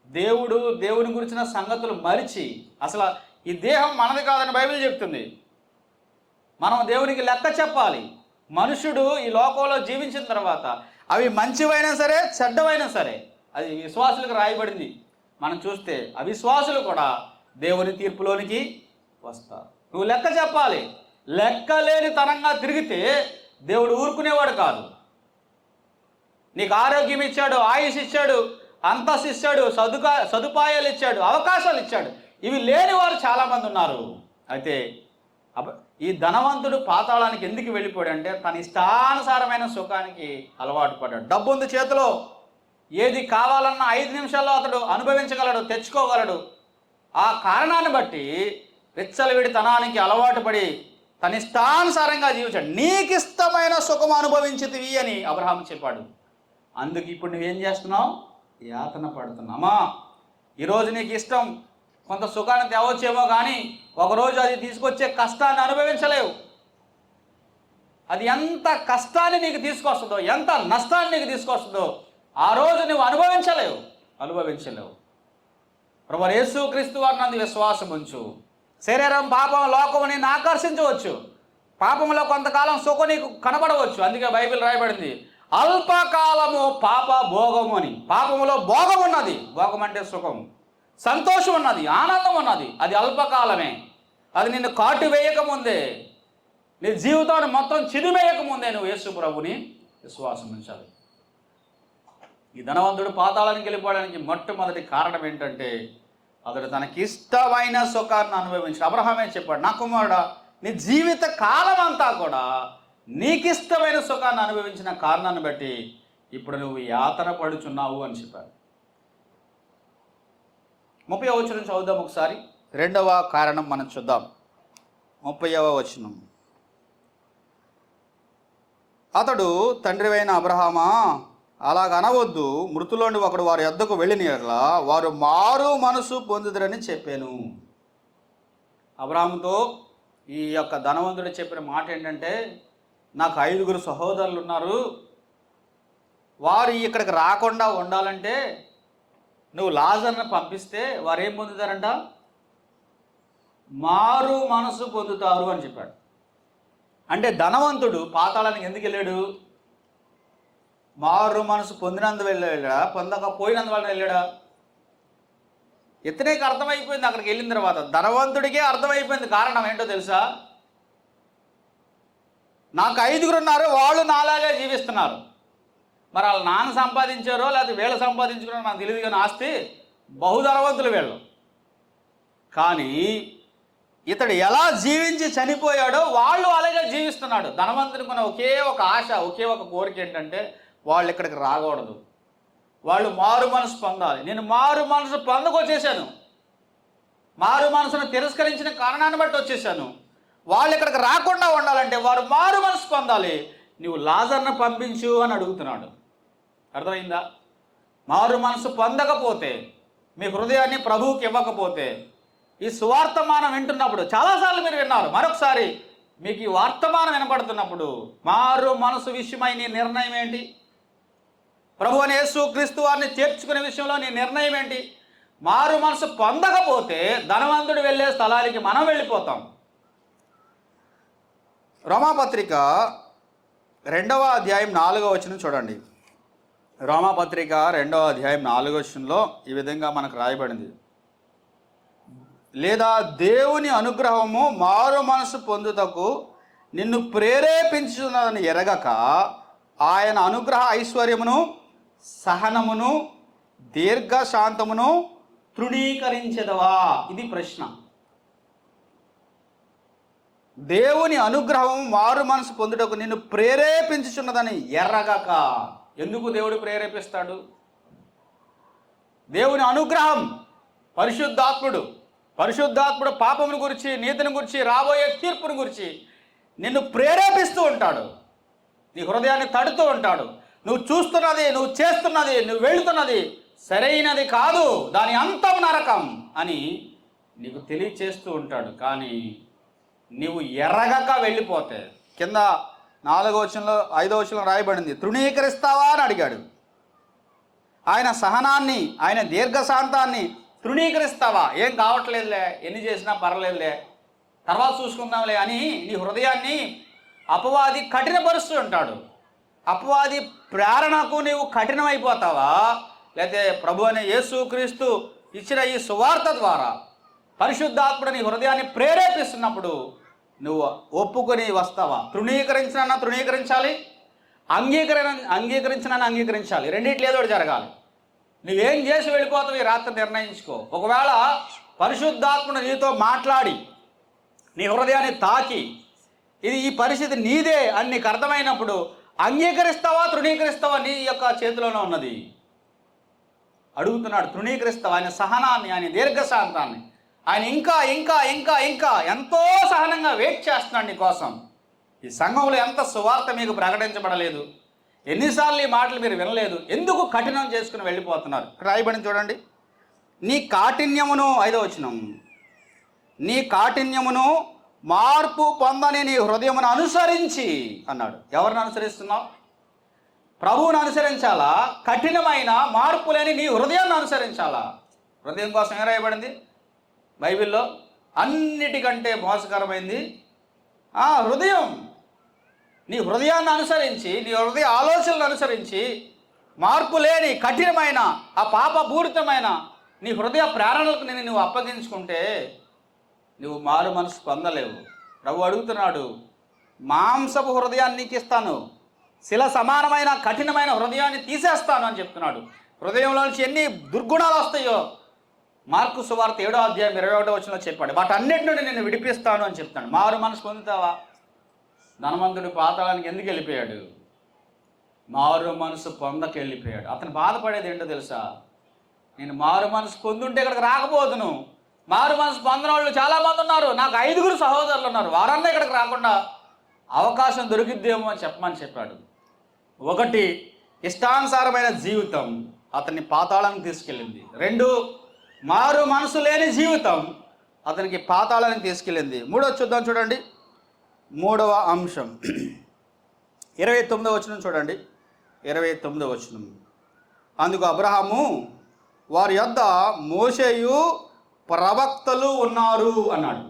దేవుని గురించిన సంగతులు మరిచి, అసలు ఈ దేహం మనది కాదని బైబిల్ చెప్తుంది. మనం దేవునికి లెక్క చెప్పాలి. మనుషుడు ఈ లోకంలో జీవించిన తర్వాత అవి మంచివైనా సరే, చెడ్డవైనా సరే, అది విశ్వాసులకు రాయబడింది. మనం చూస్తే అవిశ్వాసులు కూడా దేవుని తీర్పులోనికి వస్తారు. నువ్వు లెక్క చెప్పాలి. లెక్కలేని తనంగా తిరిగితే దేవుడు ఊరుకునేవాడు కాదు. నీకు ఆరోగ్యం ఇచ్చాడు, ఆయుష్ ఇచ్చాడు, అంతస్తు ఇచ్చాడు, సదుపాయాలు ఇచ్చాడు, అవకాశాలు ఇచ్చాడు. ఇవి లేని వారు చాలామంది ఉన్నారు. అయితే ఈ ధనవంతుడు పాతాళానికి ఎందుకు వెళ్ళిపోయాడంటే తన ఇష్టానుసారమైన సుఖానికి అలవాటు పడ్డాడు. డబ్బు ఉంది చేతిలో, ఏది కావాలన్నా 5 నిమిషాల్లో అతడు అనుభవించగలడు, తెచ్చుకోగలడు. ఆ కారణాన్ని బట్టి విచ్చలవిడితనానికి అలవాటు పడి తన ఇష్టానుసారంగా జీవించాడు. నీకు ఇష్టమైన సుఖం అనుభవించితివి అని అబ్రహాము చెప్పాడు. అందుకు ఇప్పుడు నువ్వేం చేస్తున్నావు? యాతన పడుతున్నామా? ఈరోజు నీకు ఇష్టం కొంత సుఖాన్ని తేవచ్చేమో, కానీ ఒకరోజు అది తీసుకొచ్చే కష్టాన్ని అనుభవించలేవు. అది ఎంత కష్టాన్ని నీకు తీసుకొస్తుందో, ఎంత నష్టాన్ని నీకు తీసుకొస్తుందో ఆ రోజు నువ్వు అనుభవించలేవు. ప్రభువైన యేసుక్రీస్తు వారి నందు విశ్వాసం ఉంచు. శరీరం, పాపం, లోకం నిన్ను ఆకర్షించవచ్చు. పాపంలో కొంతకాలం సుఖం నీకు కనబడవచ్చు. అందుకే బైబిల్ రాయబడింది, అల్పకాలము పాప భోగము అని. పాపములో భోగం ఉన్నది, భోగం అంటే సుఖం, సంతోషం ఉన్నది, ఆనందం ఉన్నది. అది అల్పకాలమే. అది నిన్ను కాటు వేయకముందే, నీ జీవితాన్ని మొత్తం చిరిమేయకముందే నువ్వు యేసు ప్రభుని విశ్వాసం ఉంచాలి. ఈ ధనవంతుడు పాతాళానికి వెళ్ళిపోవడానికి మొట్టమొదటి కారణం ఏంటంటే అతడు తనకిష్టమైన సుఖాన్ని అనుభవించి. అబ్రహామే చెప్పాడు, నా కుమారుడా, నీ జీవిత కాలం అంతా కూడా నీకిష్టమైన సుఖాన్ని అనుభవించిన కారణాన్ని బట్టి ఇప్పుడు నువ్వు యాతన పడుచున్నావు అని చెప్పాడు. 30వ వచనం చదువుదాం ఒకసారి. 2వ కారణం మనం చూద్దాం. 30వ వచనం. అతడు, తండ్రివైన అబ్రహామా, అలాగనవద్దు, మృతులోని ఒకడు వారి యొద్దకు వెళ్ళిన యెడల వారు మారు మనసు పొందుదురని చెప్పాను. అబ్రహాముతో ఈ యొక్క ధనవంతుడు చెప్పిన మాట ఏంటంటే, నాకు 5 సహోదరులు ఉన్నారు, వారు ఇక్కడికి రాకుండా ఉండాలంటే నువ్వు లాజర్ను పంపిస్తే వారు ఏం పొందుతారంట? మారు మనసు పొందుతారు అని చెప్పాడు. అంటే ధనవంతుడు పాతాళానికి ఎందుకు వెళ్ళాడు? మారు మనసు పొందినందు వెళ్ళాడా, పొందకపోయినందువల్ల వెళ్ళాడా? ఇతనికి అర్థమైపోయింది. అక్కడికి వెళ్ళిన తర్వాత ధనవంతుడికే అర్థమైపోయింది. కారణం ఏంటో తెలుసా? నాకు 5 ఉన్నారు, వాళ్ళు నాలాగే జీవిస్తున్నారు. మరి వాళ్ళు నాన్న సంపాదించారో లేకపోతే వీళ్ళు సంపాదించుకున్నారో నాకు తెలియదు, కానీ ఆస్తి బహుధనవంతులు వీళ్ళు. కానీ ఇతడు ఎలా జీవించి చనిపోయాడో వాళ్ళు అలాగే జీవిస్తున్నాడు. ధనవంతునికి ఉన్న ఒకే ఒక ఆశ, ఒకే ఒక కోరిక ఏంటంటే వాళ్ళు ఇక్కడికి రాకూడదు, వాళ్ళు మారు మనసు పొందాలి. నేను మారు మనసు పొందకొచ్చేసాను, మారు మనసును తిరస్కరించిన కారణాన్ని బట్టి వచ్చేసాను. వాళ్ళు ఇక్కడికి రాకుండా ఉండాలంటే వారు మారు మనసు పొందాలి. నువ్వు లాజర్ను పంపించు అని అడుగుతున్నాడు. అర్థమైందా? మారు మనసు పొందకపోతే, మీ హృదయాన్ని ప్రభువుకి ఇవ్వకపోతే, ఈ సువార్తమానం వింటున్నప్పుడు చాలాసార్లు మీరు విన్నారు, మరొకసారి మీకు ఈ వర్తమానం వినపడుతున్నప్పుడు మారు మనసు విషయమై నీ నిర్ణయం ఏంటి? ప్రభు అని యేసుక్రీస్తు వారిని చేర్చుకునే విషయంలో నీ నిర్ణయం ఏంటి? మారు మనసు పొందకపోతే ధనవంతుడు వెళ్ళే స్థలానికి మనం వెళ్ళిపోతాం. రోమాపత్రిక 2వ అధ్యాయం 4వ వచనం చూడండి. రోమాపత్రిక 2వ అధ్యాయం 4వ వచనంలో ఈ విధంగా మనకు రాయబడింది. లేదా దేవుని అనుగ్రహము మారు మనసు పొందుటకు నిన్ను ప్రేరేపించున్నదని ఎరగక ఆయన అనుగ్రహ ఐశ్వర్యమును సహనమును దీర్ఘశాంతమును తృణీకరించెదవా? ఇది ప్రశ్న. దేవుని అనుగ్రహం మారు మనసు పొందుటకు నిన్ను ప్రేరేపించుచున్నదని ఎరగక. ఎందుకు దేవుడు ప్రేరేపిస్తాడు? దేవుని అనుగ్రహం, పరిశుద్ధాత్ముడు పాపమును గురించి, నీతిని గురించి, రాబోయే తీర్పును గురించి నిన్ను ప్రేరేపిస్తూ ఉంటాడు. నీ హృదయాన్ని తడుతూ ఉంటాడు. నువ్వు చూస్తున్నది, నువ్వు చేస్తున్నది, నువ్వు వెళుతున్నది సరైనది కాదు, దాని అంతం నరకం అని నీకు తెలియచేస్తూ ఉంటాడు. కానీ నీవు ఎర్రగక వెళ్ళిపోతే, కింద 4వ వచనంలో 5వ వచనంలో రాయబడింది, తృణీకరిస్తావా అని అడిగాడు. ఆయన సహనాన్ని, ఆయన దీర్ఘశాంతాన్ని తృణీకరిస్తావా? ఏం కావట్లేదులే, ఎన్ని చేసినా పర్లేదులే, తర్వాత చూసుకుందాంలే అని నీ హృదయాన్ని అపవాది కఠినపరుస్తూ ఉంటాడు. అపవాది ప్రేరణకు నీవు కఠినమైపోతావా? లేకపోతే ప్రభు అనే యేసుక్రీస్తు ఇచ్చిన ఈ సువార్త ద్వారా పరిశుద్ధాత్ముడు నీ హృదయాన్ని ప్రేరేపిస్తున్నప్పుడు నువ్వు ఒప్పుకొని వస్తావా? తృణీకరించాలి, అంగీకరించాలి. రెండిట్లో ఏదో జరగాలి. నువ్వేం చేసి వెళ్ళిపోతావు ఈ రాత్రి నిర్ణయించుకో. ఒకవేళ పరిశుద్ధాత్ముడు నీతో మాట్లాడి నీ హృదయాన్ని తాకి ఈ పరిస్థితి నీదే అని నీకు అర్థమైనప్పుడు అంగీకరిస్తావా, తృణీకరిస్తావా? నీ యొక్క చేతిలోనే ఉన్నది. అడుగుతున్నాడు, తృణీకరిస్తావా? ఆయన సహనాన్ని, ఆయన దీర్ఘశాంతాన్ని, ఆయన ఇంకా ఎంతో సహనంగా వెయిట్ చేస్తున్నాడు నీ కోసం. ఈ సంఘంలో ఎంత సువార్త మీకు ప్రకటించబడలేదు, ఎన్నిసార్లు ఈ మాటలు మీరు వినలేదు, ఎందుకు కఠినం చేసుకుని వెళ్ళిపోతున్నారు? రాయబడి చూడండి. నీ కాఠిన్యమును, 5వ వచనం, నీ కాఠిన్యమును మార్పు పొందని నీ హృదయమును అనుసరించి అన్నాడు. ఎవరిని అనుసరిస్తున్నావు? ప్రభువుని అనుసరించాలా? కఠినమైన మార్పు లేని నీ హృదయాన్ని అనుసరించాలా? హృదయం కోసం ఏం రాయబడింది బైబిల్లో? అన్నిటికంటే మోసకరమైంది హృదయం. నీ హృదయాన్ని అనుసరించి, నీ హృదయ ఆలోచనలు అనుసరించి మార్పు లేని కఠినమైన ఆ పాపపూరితమైన నీ హృదయ ప్రేరణలకు నువ్వు అప్పగించుకుంటే నువ్వు మారు మనసు పొందలేవు. ప్రభు అడుగుతున్నాడు, మాంసపు హృదయాన్ని నీకు ఇస్తాను, శిల సమానమైన కఠినమైన హృదయాన్ని తీసేస్తాను అని చెప్తున్నాడు. హృదయంలో నుంచి ఎన్ని దుర్గుణాలు వస్తాయో మార్కు సువార్త 7వ అధ్యాయం 21వ వచనంలో చెప్పాడు. వాటన్నిటి నుండి నేను విడిపిస్తాను అని చెప్తాను. మారు మనసు పొందుతావా? ధనవంతుడు పాతాళానికి ఎందుకు వెళ్ళిపోయాడు? మారు మనసు పొందకెళ్ళిపోయాడు. అతను బాధపడేది ఏంటో తెలుసా? నేను మారు మనసు పొందుంటే ఇక్కడికి రాకపోదును. మారు మనసు పొందిన వాళ్ళు చాలామంది ఉన్నారు. నాకు 5 సహోదరులు ఉన్నారు. వారన్నా ఇక్కడికి రాకుండా అవకాశం దొరికిద్దేమో అని చెప్పాడు. 1, ఇష్టానుసారమైన జీవితం అతన్ని పాతాళానికి తీసుకెళ్ళింది. 2, మారు మనసు లేని జీవితం అతనికి పాతాళానికి తీసుకెళ్ళింది. 3వ చూద్దాం చూడండి. 3వ అంశం 29వ వచనం చూడండి. 29వ వచనం, అందుకు అబ్రహాము, వారి యొద్ద మోషేయు ప్రవక్తలు ఉన్నారు అన్నాడు.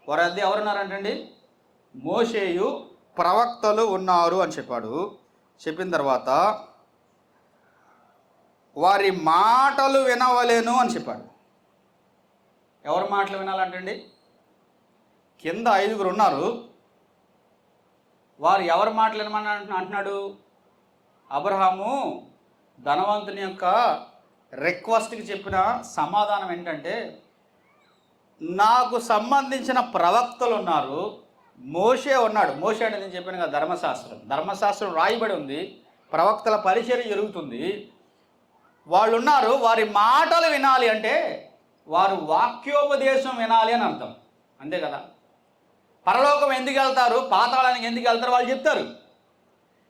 వారి యొద్ద ఎవరున్నారంటండి? మోషేయు ప్రవక్తలు ఉన్నారు అని చెప్పాడు. చెప్పిన తర్వాత వారి మాటలు వినవలేను అని చెప్పాడు. ఎవరి మాటలు వినాలంటండి? కింద 5 ఉన్నారు. వారు ఎవరి మాటలు వినమని అంటున్నాడు? అబ్రహాము ధనవంతుని యొక్క రిక్వెస్ట్కి చెప్పిన సమాధానం ఏంటంటే, నాకు సంబంధించిన ప్రవక్తలు ఉన్నారు, మోషే ఉన్నాడు. మోషే అంటే నేను చెప్పాను కదా, ధర్మశాస్త్రం రాయబడి ఉంది, ప్రవక్తల పరిచర్య జరుగుతుంది, వాళ్ళు ఉన్నారు. వారి మాటలు వినాలి అంటే వారు వాక్యోపదేశం వినాలి అని అర్థం, అంతే కదా. పరలోకం ఎందుకు వెళ్తారు, పాతాళానికి ఎందుకు వెళ్తారు వాళ్ళు చెప్తారు.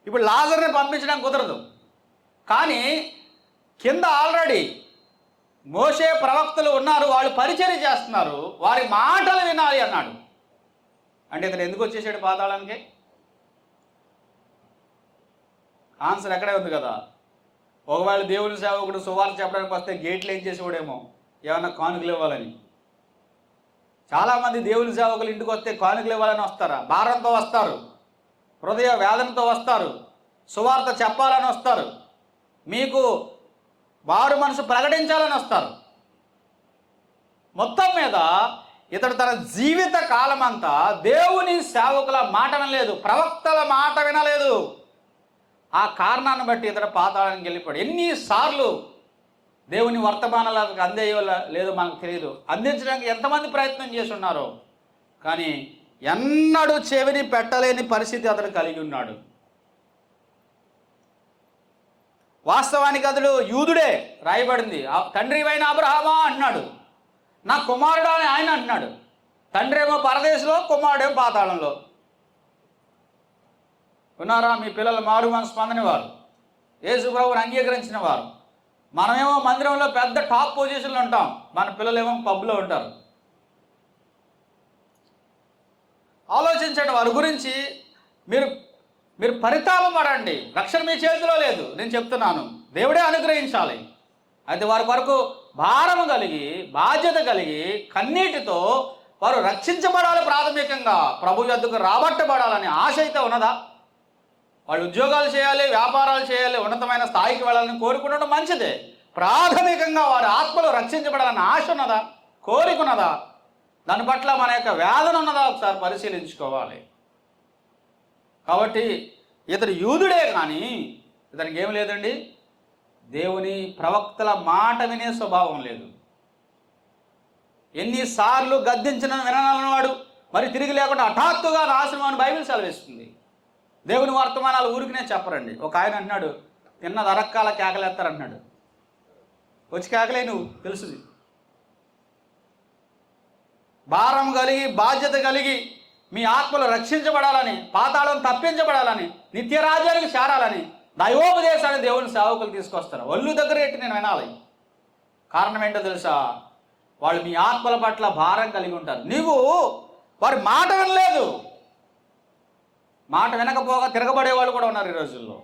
ఇప్పుడు లాజర్ని పంపించడానికి కుదరదు, కానీ కింద ఆల్రెడీ మోషే ప్రవక్తలు ఉన్నారు, వాళ్ళు పరిచర్య చేస్తున్నారు, వారి మాటలు వినాలి అన్నాడు. అంటే ఇతను ఎందుకు వచ్చేసాడు పాతాళానికి? ఆన్సర్ అక్కడే ఉంది కదా. ఒకవేళ దేవుని సేవకుడు సువార్త చెప్పడానికి వస్తే గేట్లు ఏం చేసేవాడేమో, ఏమన్నా కానుకలు ఇవ్వాలని. చాలామంది దేవుని సేవకులు ఇంటికి వస్తే కానుకలు ఇవ్వాలని వస్తారా? భారంతో వస్తారు, హృదయ వేదనతో వస్తారు, సువార్త చెప్పాలని వస్తారు, మీకు వారు మనసు ప్రకటించాలని వస్తారు. మొత్తం మీద ఇతడు తన జీవిత కాలమంతా దేవుని సేవకుల మాట వినలేదు, ప్రవక్తల మాట వినలేదు. ఆ కారణాన్ని బట్టి ఇతడు పాతాళానికి వెళ్ళిపోయాడు. ఎన్నిసార్లు దేవుని వర్తమానాలకు అందేయో లేదో మనకు తెలియదు, అందించడానికి ఎంతమంది ప్రయత్నం చేసి ఉన్నారో, కానీ ఎన్నడూ చెవిని పెట్టలేని పరిస్థితి అతడు కలిగి ఉన్నాడు. వాస్తవానికి అతడు యూదుడే, రాయబడింది. తండ్రి అయిన అబ్రహామా అన్నాడు, నా కుమారుడు అని ఆయన అంటున్నాడు. తండ్రి ఏమో పరదేశంలో, కుమారుడేమో పాతాళంలో. ఉన్నారా? మీ పిల్లలు మారు మనసు పొందని వారు, యేసు ప్రభువుని అంగీకరించిన వారు. మనమేమో మందిరంలో పెద్ద టాప్ పొజిషన్లో ఉంటాం, మన పిల్లలేమో పబ్లో ఉంటారు. ఆలోచించండి, వారి గురించి మీరు పరితాపపడండి. రక్షణ మీ చేతిలో లేదు, నేను చెప్తున్నాను, దేవుడే అనుగ్రహించాలి. అయితే వారి కొరకు భారము కలిగి, బాధ్యత కలిగి, కన్నీటితో వారు రక్షించబడాలి. ప్రాథమికంగా ప్రభు యొద్దకు రాబట్టబడాలని ఆశ అయితే ఉన్నదా? వాళ్ళు ఉద్యోగాలు చేయాలి, వ్యాపారాలు చేయాలి, ఉన్నతమైన స్థాయికి వెళ్ళాలని కోరుకుండడం మంచిదే. ప్రాథమికంగా వారి ఆత్మలు రక్షించబడాలని ఆశ ఉన్నదా? కోరికున్నదా? దాని పట్ల మన యొక్క వేదన ఉన్నదా? ఒకసారి పరిశీలించుకోవాలి. కాబట్టి ఇతడు యూదుడే, కానీ ఇతనికి ఏం లేదండి, దేవుని ప్రవక్తల మాట వినే స్వభావం లేదు. ఎన్నిసార్లు గద్దించిన విననవాడు మరి తిరిగి లేకుండా హఠాత్తుగా నాశనం అని బైబిల్ సెలవిస్తుంది. దేవుని వర్తమానాలు ఊరికినే చెప్పరండి. ఒక ఆయన అంటున్నాడు, తిన్నది అరక్కాల కేకలేస్తారంటున్నాడు. వచ్చి కేకలే, నువ్వు తెలుసుది. భారం కలిగి, బాధ్యత కలిగి, మీ ఆత్మలు రక్షించబడాలని, పాతాళం తప్పించబడాలని, నిత్యరాజ్యానికి చేరాలని దైవోపదేశాన్ని దేవుని సేవకులు తీసుకొస్తారు. ఒళ్ళు దగ్గర ఎట్టి నేను వినాలి. కారణం ఏంటో తెలుసా? వాళ్ళు మీ ఆత్మల పట్ల భారం కలిగి ఉంటారు. నీవు వారి మాట వినలేదు. మాట వినకపోగా తిరగబడే వాళ్ళు కూడా ఉన్నారు ఈ రోజుల్లో.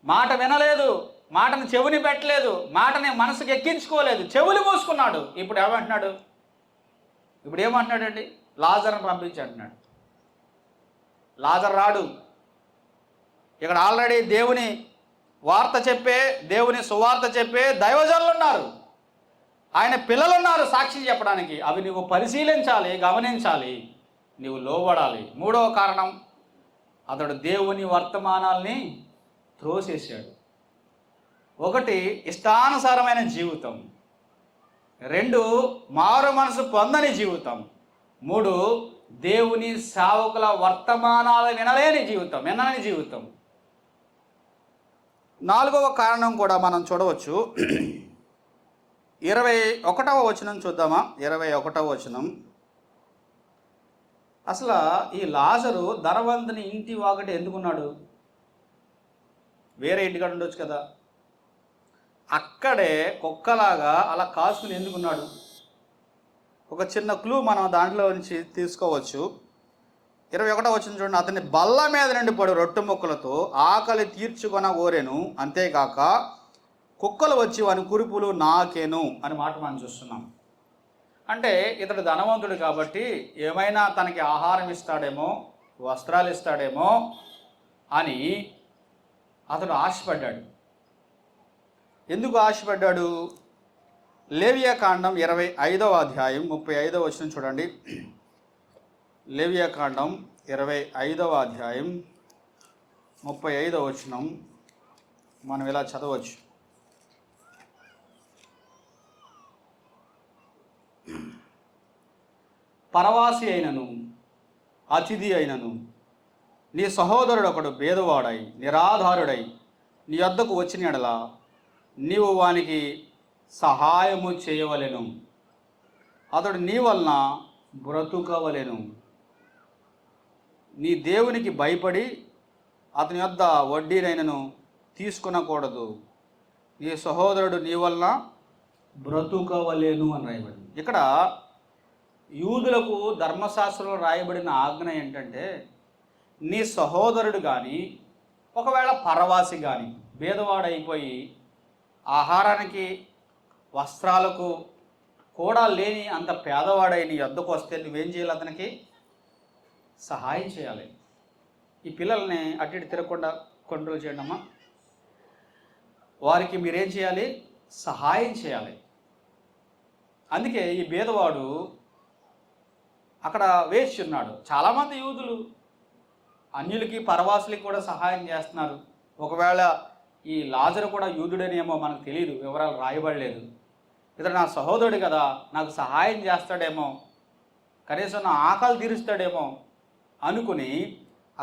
మాట వినలేదు, మాటను చెవిని పెట్టలేదు, మాటని మనసుకు ఎక్కించుకోలేదు, చెవులు మూసుకున్నాడు. ఇప్పుడు ఏమంటున్నాడండి? లాజర్ని పంపించి అంటున్నాడు. లాజర్ రాడు. ఇక్కడ ఆల్రెడీ దేవుని వార్త చెప్పే, దేవుని సువార్త చెప్పే దైవజనులు ఉన్నారు, ఆయన పిల్లలు ఉన్నారు సాక్షి చెప్పడానికి. అవి నువ్వు పరిశీలించాలి, గమనించాలి, నువ్వు లోబడాలి. మూడవ కారణం, అతడు దేవుని వర్తమానాల్ని త్రోసేశాడు. ఒకటి, ఇష్టానుసారమైన జీవితం. 2, మారు మనసు పొందని జీవితం. 3, దేవుని సేవకుల వర్తమానాలు వినని జీవితం. 4వ కారణం కూడా మనం చూడవచ్చు. 21వ వచనం చూద్దామా? 21వ వచనం. అసలు ఈ లాజరు ధనవంతుని ఇంటి వాకటి ఎందుకున్నాడు? వేరే ఇంటికాడ ఉండొచ్చు కదా. అక్కడే కుక్కలాగా అలా కాసుకుని ఎందుకున్నాడు? ఒక చిన్న క్లూ మనం దాంట్లో నుంచి తీసుకోవచ్చు. 21వ వచనం చూడండి. అతని బల్ల మీద నుండి పడు రొట్టె ముక్కలతో ఆకలి తీర్చుకొన కోరెను, అంతేకాక కుక్కలు వచ్చి వాని కురుపులు నాకేను అని మాట మనం చూస్తున్నాం. అంటే ఇతడు ధనవంతుడు కాబట్టి ఏమైనా తనకి ఆహారం ఇస్తాడేమో, వస్త్రాలు ఇస్తాడేమో అని అతడు ఆశపడ్డాడు. ఎందుకు ఆశపడ్డాడు? లేవియాకాండం 25వ అధ్యాయం 35వ వచనం చూడండి. లేవియాకాండం 25వ అధ్యాయం 35వ వచనం మనం ఇలా చదవచ్చు. పరవాసి అయినను అతిథి అయినను నీ సహోదరుడు ఒకడు భేదవాడై నిరాధారుడై నీ వద్దకు వచ్చిన యెడల నీవు వానికి సహాయము చేయవలెను, అతడు నీ వలన బ్రతుకవలెను. నీ దేవునికి భయపడి అతని వద్ద వడ్డీనైనను తీసుకొనకూడదు, నీ సహోదరుడు నీ వలన బ్రతుకవలేను అని రాయబడింది. ఇక్కడ యూదులకు ధర్మశాస్త్రంలో రాయబడిన ఆజ్ఞ ఏంటంటే, నీ సహోదరుడు కానీ ఒకవేళ పరవాసి కానీ భేదవాడైపోయి ఆహారానికి వస్త్రాలకు కూడా లేని అంత పేదవాడై నీ వద్దకు వస్తే నువ్వేం చేయాలి? అతనికి సహాయం చేయాలి. ఈ పిల్లల్ని అటు ఇటు తిరగకుండా కంట్రోల్ చేయండి అమ్మా. వారికి మీరేం చేయాలి? సహాయం చేయాలి. అందుకే ఈ భేదవాడు అక్కడ వేచి ఉన్నాడు. చాలామంది యూదులు అన్యులకి పరవాసులకి కూడా సహాయం చేస్తున్నారు. ఒకవేళ ఈ లాజరు కూడా యూదుడనేమో మనకు తెలియదు, వివరాలు రాయబడలేదు. ఇతడు నా సహోదరుడు కదా, నాకు సహాయం చేస్తాడేమో, కనీసం నా ఆకలి తీరుస్తాడేమో అనుకుని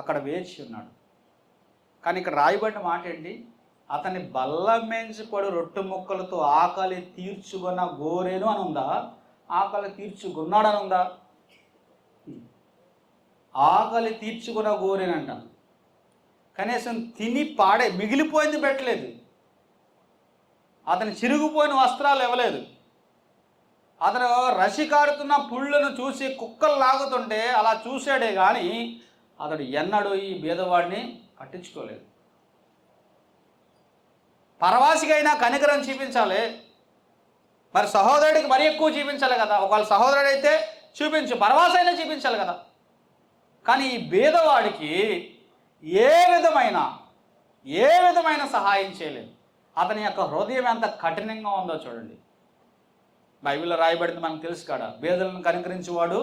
అక్కడ వేచి ఉన్నాడు. కానీ ఇక్కడ రాయబడిన మాట ఏంటి? అతని బల్లమెంచుపడు రొట్టె ముక్కలతో ఆకలి తీర్చుకున్న గోరేను అని ఉందా? ఆకలి తీర్చుకున్నాడని ఉందా? ఆకలి తీర్చుకున్న గోరేనంట. కనీసం తిని మిగిలిపోయింది పెట్టలేదు. అతను చిరిగిపోయిన వస్త్రాలు ఇవ్వలేదు. అతను రసి కారుతున్న పుళ్ళను చూసి కుక్కలు లాగుతుంటే అలా చూశాడే కానీ అతడు ఎన్నడూ ఈ బీదవాడిని పట్టించుకోలేదు. పరవాసికైనా కనికరం చూపించాలి, మరి సహోదరుడికి మరీ ఎక్కువ చూపించాలి కదా. ఒకవేళ సహోదరుడైతే చూపించు, పరవాసి అయినా చూపించాలి కదా. కానీ ఈ బీదవాడికి ఏ విధమైన సహాయం చేయలేదు. అతని యొక్క హృదయం ఎంత కఠినంగా ఉందో చూడండి. బైబిల్లో రాయబడింది మనకు తెలుసు కాడ, బీదలను కనికరించేవాడు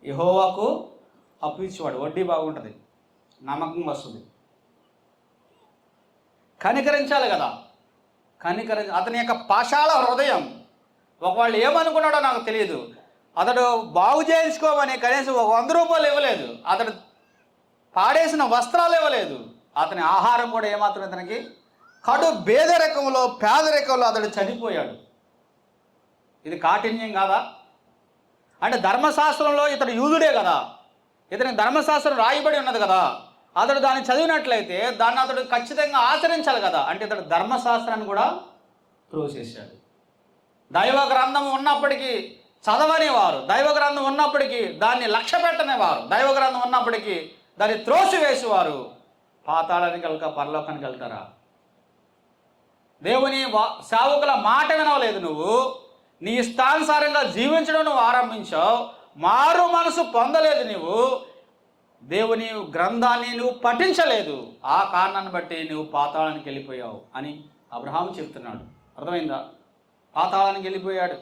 యెహోవాకు అప్పు ఇచ్చేవాడు. వడ్డీ బాగుంటుంది, నమ్మకం వస్తుంది. కనికరించాలి కదా. అతని యొక్క పాషాల హృదయం. ఒకవేళ ఏమనుకున్నాడో నాకు తెలియదు. అతడు బాగు చేయించుకోమని కనీసం ఒక 100 రూపాయలు ఇవ్వలేదు. అతడు పాడేసిన వస్త్రాలు ఇవ్వలేదు. అతని ఆహారం కూడా ఏమాత్రం ఇతనికి కడు పేదరికంలో అతడు చనిపోయాడు. ఇది కాఠిన్యం కాదా? అంటే ధర్మశాస్త్రంలో ఇతడు యూదుడే కదా, ఇతనికి ధర్మశాస్త్రం రాయబడి ఉన్నది కదా. అతడు దాన్ని చదివినట్లయితే దాన్ని అతడు ఖచ్చితంగా ఆచరించాలి కదా. అంటే ఇతడు ధర్మశాస్త్రాన్ని కూడా త్రోసేశాడు. దైవ గ్రంథం ఉన్నప్పటికీ చదవనేవారు, దైవ గ్రంథం ఉన్నప్పటికీ దాన్ని లక్ష్య పెట్టనేవారు, దైవ గ్రంథం ఉన్నప్పటికీ దాన్ని త్రోసివేసేవారు పాతాళానికి వెళ్తా పరలోకానికి వెళ్తారా? దేవుని సేవకుల మాట వినవలేదు నువ్వు, నీ ఇష్టానుసారంగా జీవించడం నువ్వు ఆరంభించావు, మారు మనసు పొందలేదు, నువ్వు దేవుని గ్రంథాన్ని నువ్వు పఠించలేదు, ఆ కారణాన్ని బట్టి నువ్వు పాతాళానికి వెళ్ళిపోయావు అని అబ్రహాము చెప్తున్నాడు. అర్థమైందా? పాతాళానికి వెళ్ళిపోయాడు.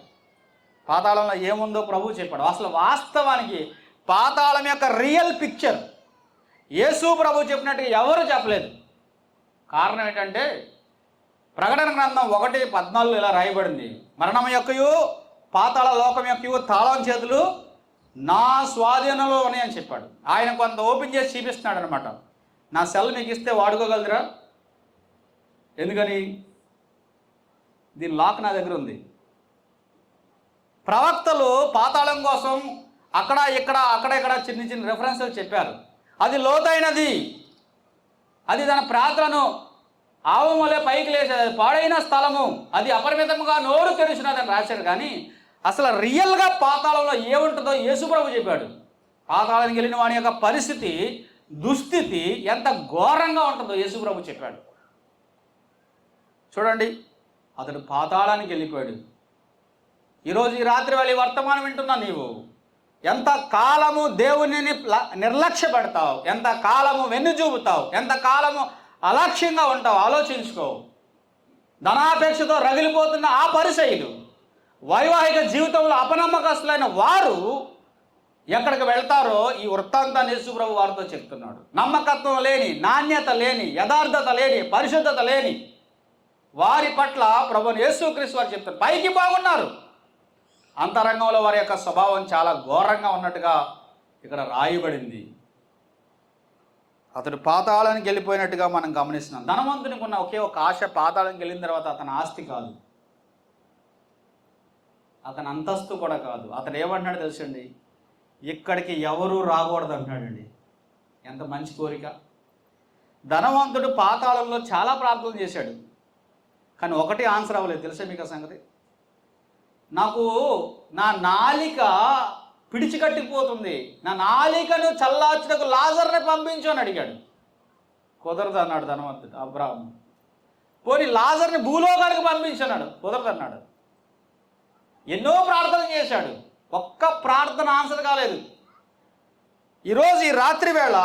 పాతాళంలో ఏముందో ప్రభువు చెప్పాడు. అసలు వాస్తవానికి పాతాళం యొక్క రియల్ పిక్చర్ యేసు ప్రభు చెప్పినట్టు ఎవరు చెప్పలేదు. కారణం ఏంటంటే ప్రకటన గ్రంథం 1:14 ఇలా రాయబడింది, మరణం యొక్కయు పాతాళ లోకం యొక్కయు తాళం చేతులు నా స్వాధీనంలో ఉన్నాయని చెప్పాడు. ఆయన కొంత ఓపెన్ చేసి చూపిస్తున్నాడు అనమాట. నా సెల్ మీకు ఇస్తే వాడుకోగలదురా? ఎందుకని? దీని లాక్ నా దగ్గర ఉంది. ప్రవక్తలు పాతాళం కోసం అక్కడ ఇక్కడ చిన్న రెఫరెన్స్లు చెప్పారు. అది లోతైనది, అది తన ప్రార్థనను ఆవమలే పైకి లేచేది, అది పాడైన స్థలము, అది అపరిమితముగా నోరు తెరిచినదని రాశాడు. కానీ అసలు రియల్గా పాతాళంలో ఏముంటుందో యేసుప్రభు చెప్పాడు. పాతాళానికి వెళ్ళిన వాడి యొక్క పరిస్థితి, దుస్థితి ఎంత ఘోరంగా ఉంటుందో యేసుప్రభు చెప్పాడు. చూడండి, అతడు పాతాళానికి వెళ్ళిపోయాడు. ఈరోజు ఈ రాత్రి వాళ్ళ వర్తమానం వింటున్నా నీవు ఎంత కాలము దేవుని నిర్లక్ష్య పెడతావు, ఎంత కాలము వెన్ను చూపుతావు, ఎంత కాలము అలక్ష్యంగా ఉంటావు ఆలోచించుకో. ధనాపేక్షతో రగిలిపోతున్న ఆ పరిసయులు, వైవాహిక జీవితంలో అపనమ్మకస్తులైన వారు ఎక్కడికి వెళ్తారో ఈ వృత్తాంతాన్ని యేసుప్రభు వారితో చెప్తున్నాడు. నమ్మకత్వం లేని, నాణ్యత లేని, యథార్థత లేని, పరిశుద్ధత లేని వారి పట్ల ప్రభువు యేసుక్రీస్తు వారు చెప్తారు. పైకి బాగున్నారు, అంతరంగంలో వారి యొక్క స్వభావం చాలా ఘోరంగా ఉన్నట్టుగా ఇక్కడ రాయబడింది. అతడు పాతాళానికి వెళ్ళిపోయినట్టుగా మనం గమనిస్తున్నాం. ధనవంతునికి ఉన్న ఒకే ఒక ఆశ, పాతాళానికి వెళ్ళిన తర్వాత అతని ఆస్తి కాదు, అతని అంతస్తు కూడా కాదు. అతడు ఏమంటున్నాడు తెలుసండి? ఇక్కడికి ఎవరూ రాకూడదు అంటున్నాడండి. ఎంత మంచి కోరిక! ధనవంతుడు పాతాళంలో చాలా ప్రార్థనలు చేశాడు, కానీ ఒకటి ఆన్సర్ అవ్వలేదు. తెలుసా మీకు ఆ సంగతి? నాకు నా నాలిక పిడిచికట్టిపోతుంది, నా నాలికను చల్లార్చుటకు లాజర్ని పంపించు అని అడిగాడు. కుదరదు అన్నాడు ధనవంతుడు అబ్రాహాము. పోనీ లాజర్ని భూలోకానికి పంపించన్నాడు, కుదరదు అన్నాడు. ఎన్నో ప్రార్థన చేశాడు, ఒక్క ప్రార్థన ఆన్సర్ కాలేదు. ఈరోజు ఈ రాత్రి వేళ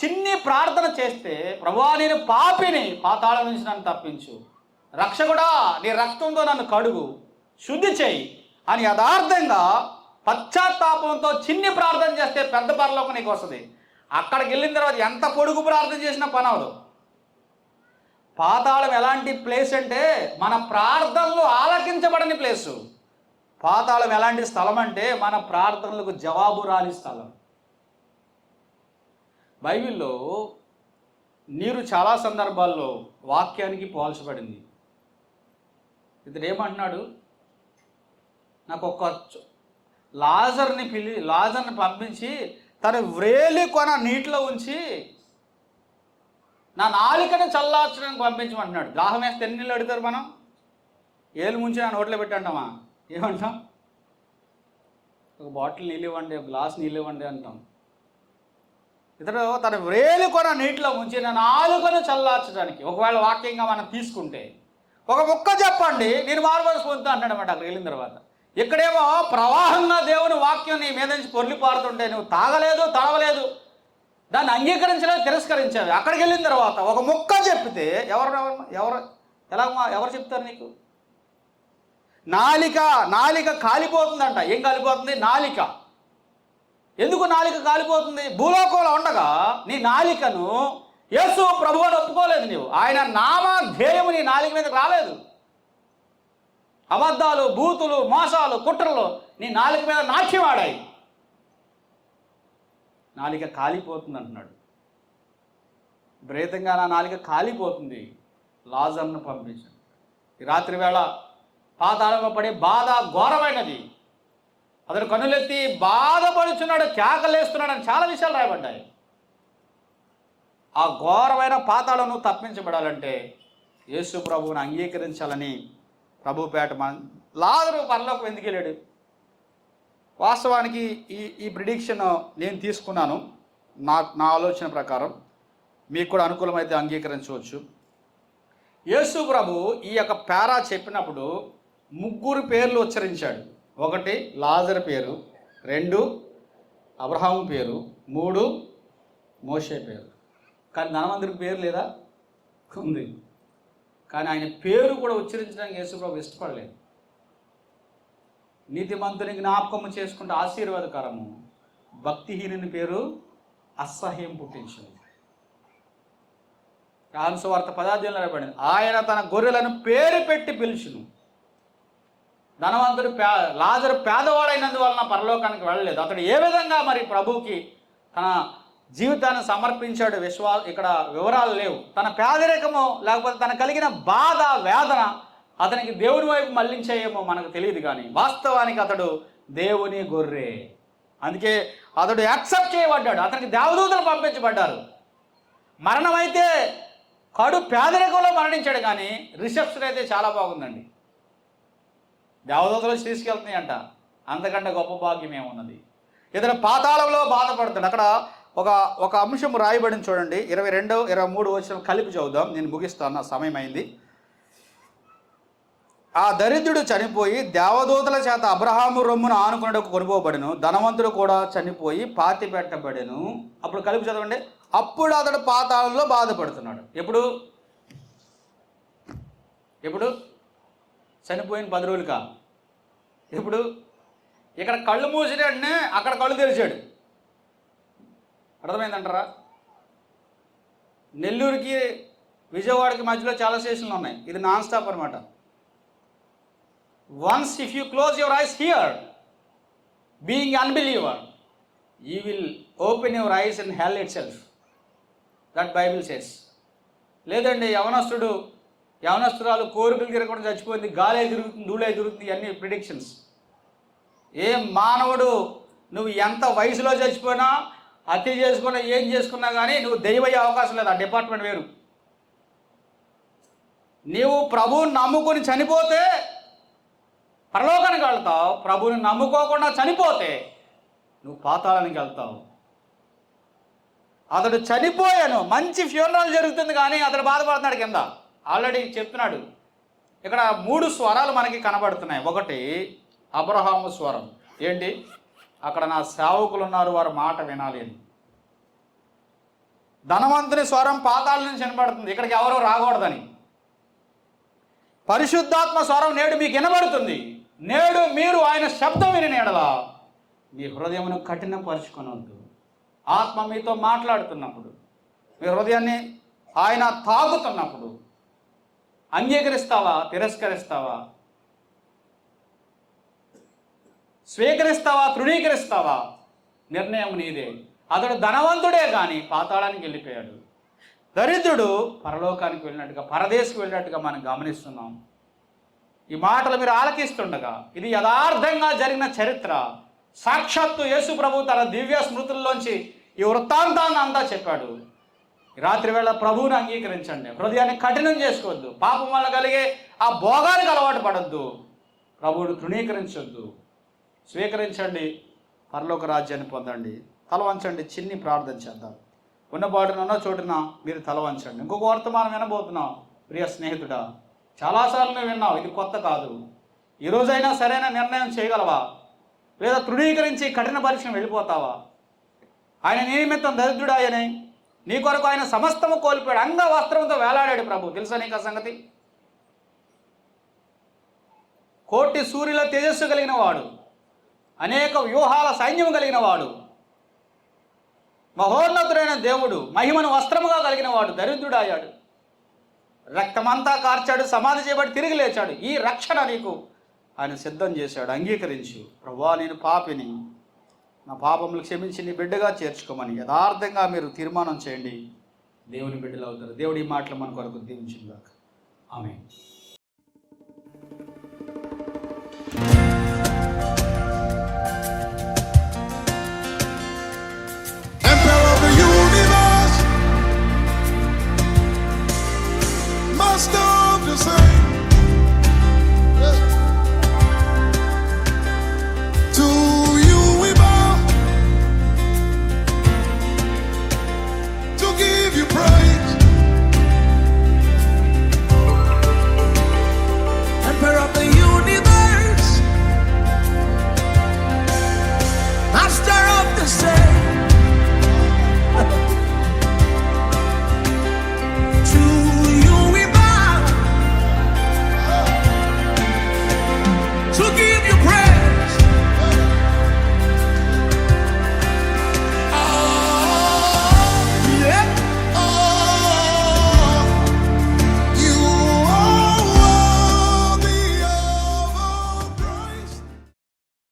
చిన్ని ప్రార్థన చేస్తే, ప్రభువా నేను పాపిని, పాతాళం నుంచి నన్ను తప్పించు, రక్షకుడా నీ రక్తంతో నన్ను కడుగు, శుద్ధి చేయి అని యథార్థంగా పశ్చాత్తాపంతో చిన్ని ప్రార్థన చేస్తే పెద్ద పరలోకం నీకు వస్తుంది. అక్కడికి వెళ్ళిన తర్వాత ఎంత పొడుగు ప్రార్థన చేసినా పని అవదు. పాతాళం ఎలాంటి ప్లేస్ అంటే మన ప్రార్థనలు ఆలకించబడని ప్లేసు. పాతాళం ఎలాంటి స్థలం అంటే మన ప్రార్థనలకు జవాబు రాని స్థలం. బైబిల్లో నీరు చాలా సందర్భాల్లో వాక్యానికి పోల్చబడింది. ఇతడు ఏమంటున్నాడు, నాకు ఒక్క లాజర్ని పంపించి తన వ్రేలి కొన నీటిలో ఉంచి నా నాలికను చల్లార్చడానికి పంపించమంటున్నాడు. దాహం వేస్తే ఎన్ని నీళ్ళు అడుగుతారు మనం? ఏళ్ళు ముంచి నా నోట్లో పెట్టంటామా? ఏమంటాం? ఒక బాటిల్ నీళ్ళు ఇవ్వండి, ఒక గ్లాస్ నీళ్ళు ఇవ్వండి అంటాం. ఇతడు తన వ్రేలి కొన నీటిలో ఉంచి నా నాలుకను చల్లార్చడానికి, ఒకవేళ వాక్యంగా మనం తీసుకుంటే ఒక ముక్క చెప్పండి నేను మారుమనసు పొందుతా అంటాడు అన్నమాట. అక్కడికి వెళ్ళిన తర్వాత ఇక్కడేమో ప్రవాహంగా దేవుని వాక్యం నీ మీద నుంచి పొర్లి పారుతుంటే నువ్వు తాగలేదు, తడవలేదు, దాన్ని అంగీకరించలేదు, తిరస్కరించావు. అక్కడికి వెళ్ళిన తర్వాత ఒక ముక్క చెప్తే ఎవరు చెప్తారు నీకు? నాలిక కాలిపోతుందంట. ఏం కాలిపోతుంది? నాలిక. ఎందుకు నాలిక కాలిపోతుంది? భూలోకంలో ఉండగా నీ నాలికను యేసు ప్రభువు అని ఒప్పుకోలేదు నీవు. ఆయన నామధేయము నీ నాలిక మీదకి రాలేదు. అబద్ధాలు, బూతులు, మోసాలు, కుట్రలు నీ నాలిక మీద నాట్యమాడాయి. నాలిక కాలిపోతుంది అంటున్నాడు. విపరీతంగా నా నాలిక కాలిపోతుంది, లాజర్ను పంపించాడు. ఈ రాత్రి వేళ పాతాళంలో పడే బాధ ఘోరమైనది. అతను కన్నులెత్తి బాధపడుచున్నాడు, కేకలేస్తున్నాడు అని చాలా విషయాలు రాయబడ్డాయి. ఆ ఘోరమైన పాతాళం నువ్వు తప్పించబడాలంటే యేసు ప్రభువుని అంగీకరించాలని ప్రభుపేట లాజరు పరలోకం ఎందుకు వెళ్ళాడు? వాస్తవానికి ఈ ప్రిడిక్షన్ నేను తీసుకున్నాను. నా ఆలోచన ప్రకారం మీకు కూడా అనుకూలమైతే అంగీకరించవచ్చు. యేసు ప్రభు ఈ యొక్క పేరా చెప్పినప్పుడు 3 పేర్లు ఉచ్చరించాడు. 1 లాజరు పేరు, 2 అబ్రహాము పేరు, 3 మోషే పేరు. కానీ ధనవంతుడికి పేరు లేదా? ఉంది. కానీ ఆయన పేరు కూడా ఉచ్చరించడానికి యేసుప్రభు ఇష్టపడలేదు. నీతిమంతుని జ్ఞాపకము చేసుకుంటే ఆశీర్వాదకరము, భక్తిహీనుని పేరు అసహ్యం పుట్టించింది. యోహాను సువార్త 10 రాయబడింది, ఆయన తన గొర్రెలను పేరు పెట్టి పిలుచును. ధనవంతుడు లాజరు పేదవాడైనందువలన పరలోకానికి వెళ్ళలేదు. అతడు ఏ విధంగా మరి ప్రభువుకి తన జీవితాన్ని సమర్పించాడు ఇక్కడ వివరాలు లేవు. తన పేదరికము లేకపోతే తన కలిగిన బాధ, వేదన అతనికి దేవుని వైపు మళ్లించేయేమో మనకు తెలియదు. కానీ వాస్తవానికి అతడు దేవుని గొర్రె. అందుకే అతడు యాక్సెప్ట్ చేయబడ్డాడు. అతనికి దేవదూతలు పంపించబడ్డారు. మరణమైతే కడు పేదరికంలో మరణించాడు, కానీ రిసెప్షన్ అయితే చాలా బాగుందండి. దేవదూతలు తీసుకెళ్తున్నాయి అంట. అంతకంటే గొప్ప భాగ్యం ఏమున్నది? ఇతను పాతాళంలో బాధపడుతాడు. అక్కడ ఒక అంశం రాయబడిన చూడండి, 22, 23 వచనం కలిపి చదువుదాం. నేను ముగిస్తాను, నా సమయం అయింది. ఆ దరిద్రుడు చనిపోయి దేవదూతల చేత అబ్రహాము రొమ్మును ఆనుకున్నకు కొనుకోబడెను. ధనవంతుడు కూడా చనిపోయి పాతి పెట్టబడెను. అప్పుడు కలిపి చదవండి. అప్పుడు అతడు పాతాళంలో బాధపడుతున్నాడు. ఎప్పుడు చనిపోయిన 10 రోజులుగా. ఇప్పుడు ఇక్కడ కళ్ళు మూసిన వెంటనే అక్కడ కళ్ళు తెరిచాడు. అర్థమైందంటారా? నెల్లూరుకి విజయవాడకి మధ్యలో చాలా స్టేషన్లు ఉన్నాయి. ఇది నాన్ స్టాప్ అనమాట. Once if you close your eyes here being unbeliever, you will open your eyes in hell it self. That Bible says. లేదండి యవనస్తురాలు కోరికలు తిరగకుండా చచ్చిపోయింది, గాలే తిరుగుతుంది, ధూళే తిరుగుతుంది, ఇవన్నీ ప్రిడిక్షన్స్. ఏ మానవుడు నువ్వు ఎంత వయసులో చచ్చిపోయినా, హత్య చేసుకున్నా, ఏం చేసుకున్నా కానీ నువ్వు దైవయ్యే అవకాశం లేదు. ఆ డిపార్ట్మెంట్ వేరు. నీవు ప్రభువుని నమ్ముకొని చనిపోతే పరలోకానికి వెళ్తావు. ప్రభువుని నమ్ముకోకుండా చనిపోతే నువ్వు పాతాళానికి వెళ్తావు. అతడు చనిపోయాను, మంచి ఫ్యూనరల్ జరుగుతుంది, కానీ అతడు బాధపడుతున్నాడు కింద. ఆల్రెడీ చెప్తున్నాడు. ఇక్కడ 3 స్వరాలు మనకి కనబడుతున్నాయి. ఒకటి అబ్రహాము స్వరం, ఏంటి, అక్కడ నా సేవకులు ఉన్నారు, వారు మాట వినాలి అని. ధనవంతుని స్వరం పాతాళ నుంచి వినబడుతుంది, ఇక్కడికి ఎవరో రాకూడదని. పరిశుద్ధాత్మ స్వరం నేడు మీకు వినబడుతుంది. నేడు మీరు ఆయన శబ్దం విని నీడలా మీ హృదయమును కఠినపరుచుకొనవద్దు. ఆత్మ మీతో మాట్లాడుతున్నప్పుడు, మీ హృదయాన్ని ఆయన తాగుతున్నప్పుడు అంగీకరిస్తావా, తిరస్కరిస్తావా, స్వీకరిస్తావా, తృణీకరిస్తావా? నిర్ణయం నీదే. అతడు ధనవంతుడే కానీ పాతాళానికి వెళ్ళిపోయాడు. దరిద్రుడు పరలోకానికి వెళ్ళినట్టుగా, పరదేశకు వెళ్ళినట్టుగా మనం గమనిస్తున్నాం. ఈ మాటలు మీరు ఆలకిస్తుండగా ఇది యథార్థంగా జరిగిన చరిత్ర. సాక్షాత్తు యేసు ప్రభు తన దివ్య స్మృతుల్లోంచి ఈ వృత్తాంతాన్ని అంతా చెప్పాడు. ఈ రాత్రి వేళ ప్రభువుని అంగీకరించండి. హృదయాన్ని కఠినం చేసుకోవద్దు. పాపం వల్ల కలిగే ఆ భోగానికి అలవాటు పడద్దు. ప్రభువుని తృణీకరించొద్దు. స్వీకరించండి, పరలోక రాజ్యాన్ని పొందండి. తల వంచండి, చిన్ని ప్రార్థన చేద్దాం. ఉన్న చోటున మీరు తల వంచండి. ఇంకొక వర్తమానం వినబోతున్నాం. ప్రియ స్నేహితుడా, చాలాసార్లు నువ్వు విన్నావు, ఇది కొత్త కాదు. ఈరోజైనా సరైన నిర్ణయం చేయగలవా? లేదా తృణీకరించి కఠిన పరీక్షను వెళ్ళిపోతావా? ఆయన నీ నిమిత్తం దరిద్రుడాయనే, నీ కొరకు ఆయన సమస్తము కోల్పోయాడు. అంగ వస్త్రంతో వేలాడాడు ప్రభు. తెలుసా నీకు ఆ సంగతి? కోటి సూర్యుల తేజస్సు కలిగిన వాడు, అనేక వ్యూహాల సైన్యం కలిగిన వాడు, మహోన్నతుడైన దేవుడు, మహిమను వస్త్రముగా కలిగిన వాడు దరిద్రుడాయాడు. రక్తమంతా కార్చాడు, సమాధి చేయబడి తిరిగి లేచాడు. ఈ రక్షణ నీకు ఆయన సిద్ధం చేశాడు. అంగీకరించు. ప్రభువా, నేను పాపిని, నా పాపములు క్షమించి నీ బిడ్డగా చేర్చుకోమని యథార్థంగా మీరు తీర్మానం చేయండి. దేవుని బిడ్డలు అవుతారు. దేవుడి మాటలు మన కొరకు దీవించుగాక. ఆమేన్. Master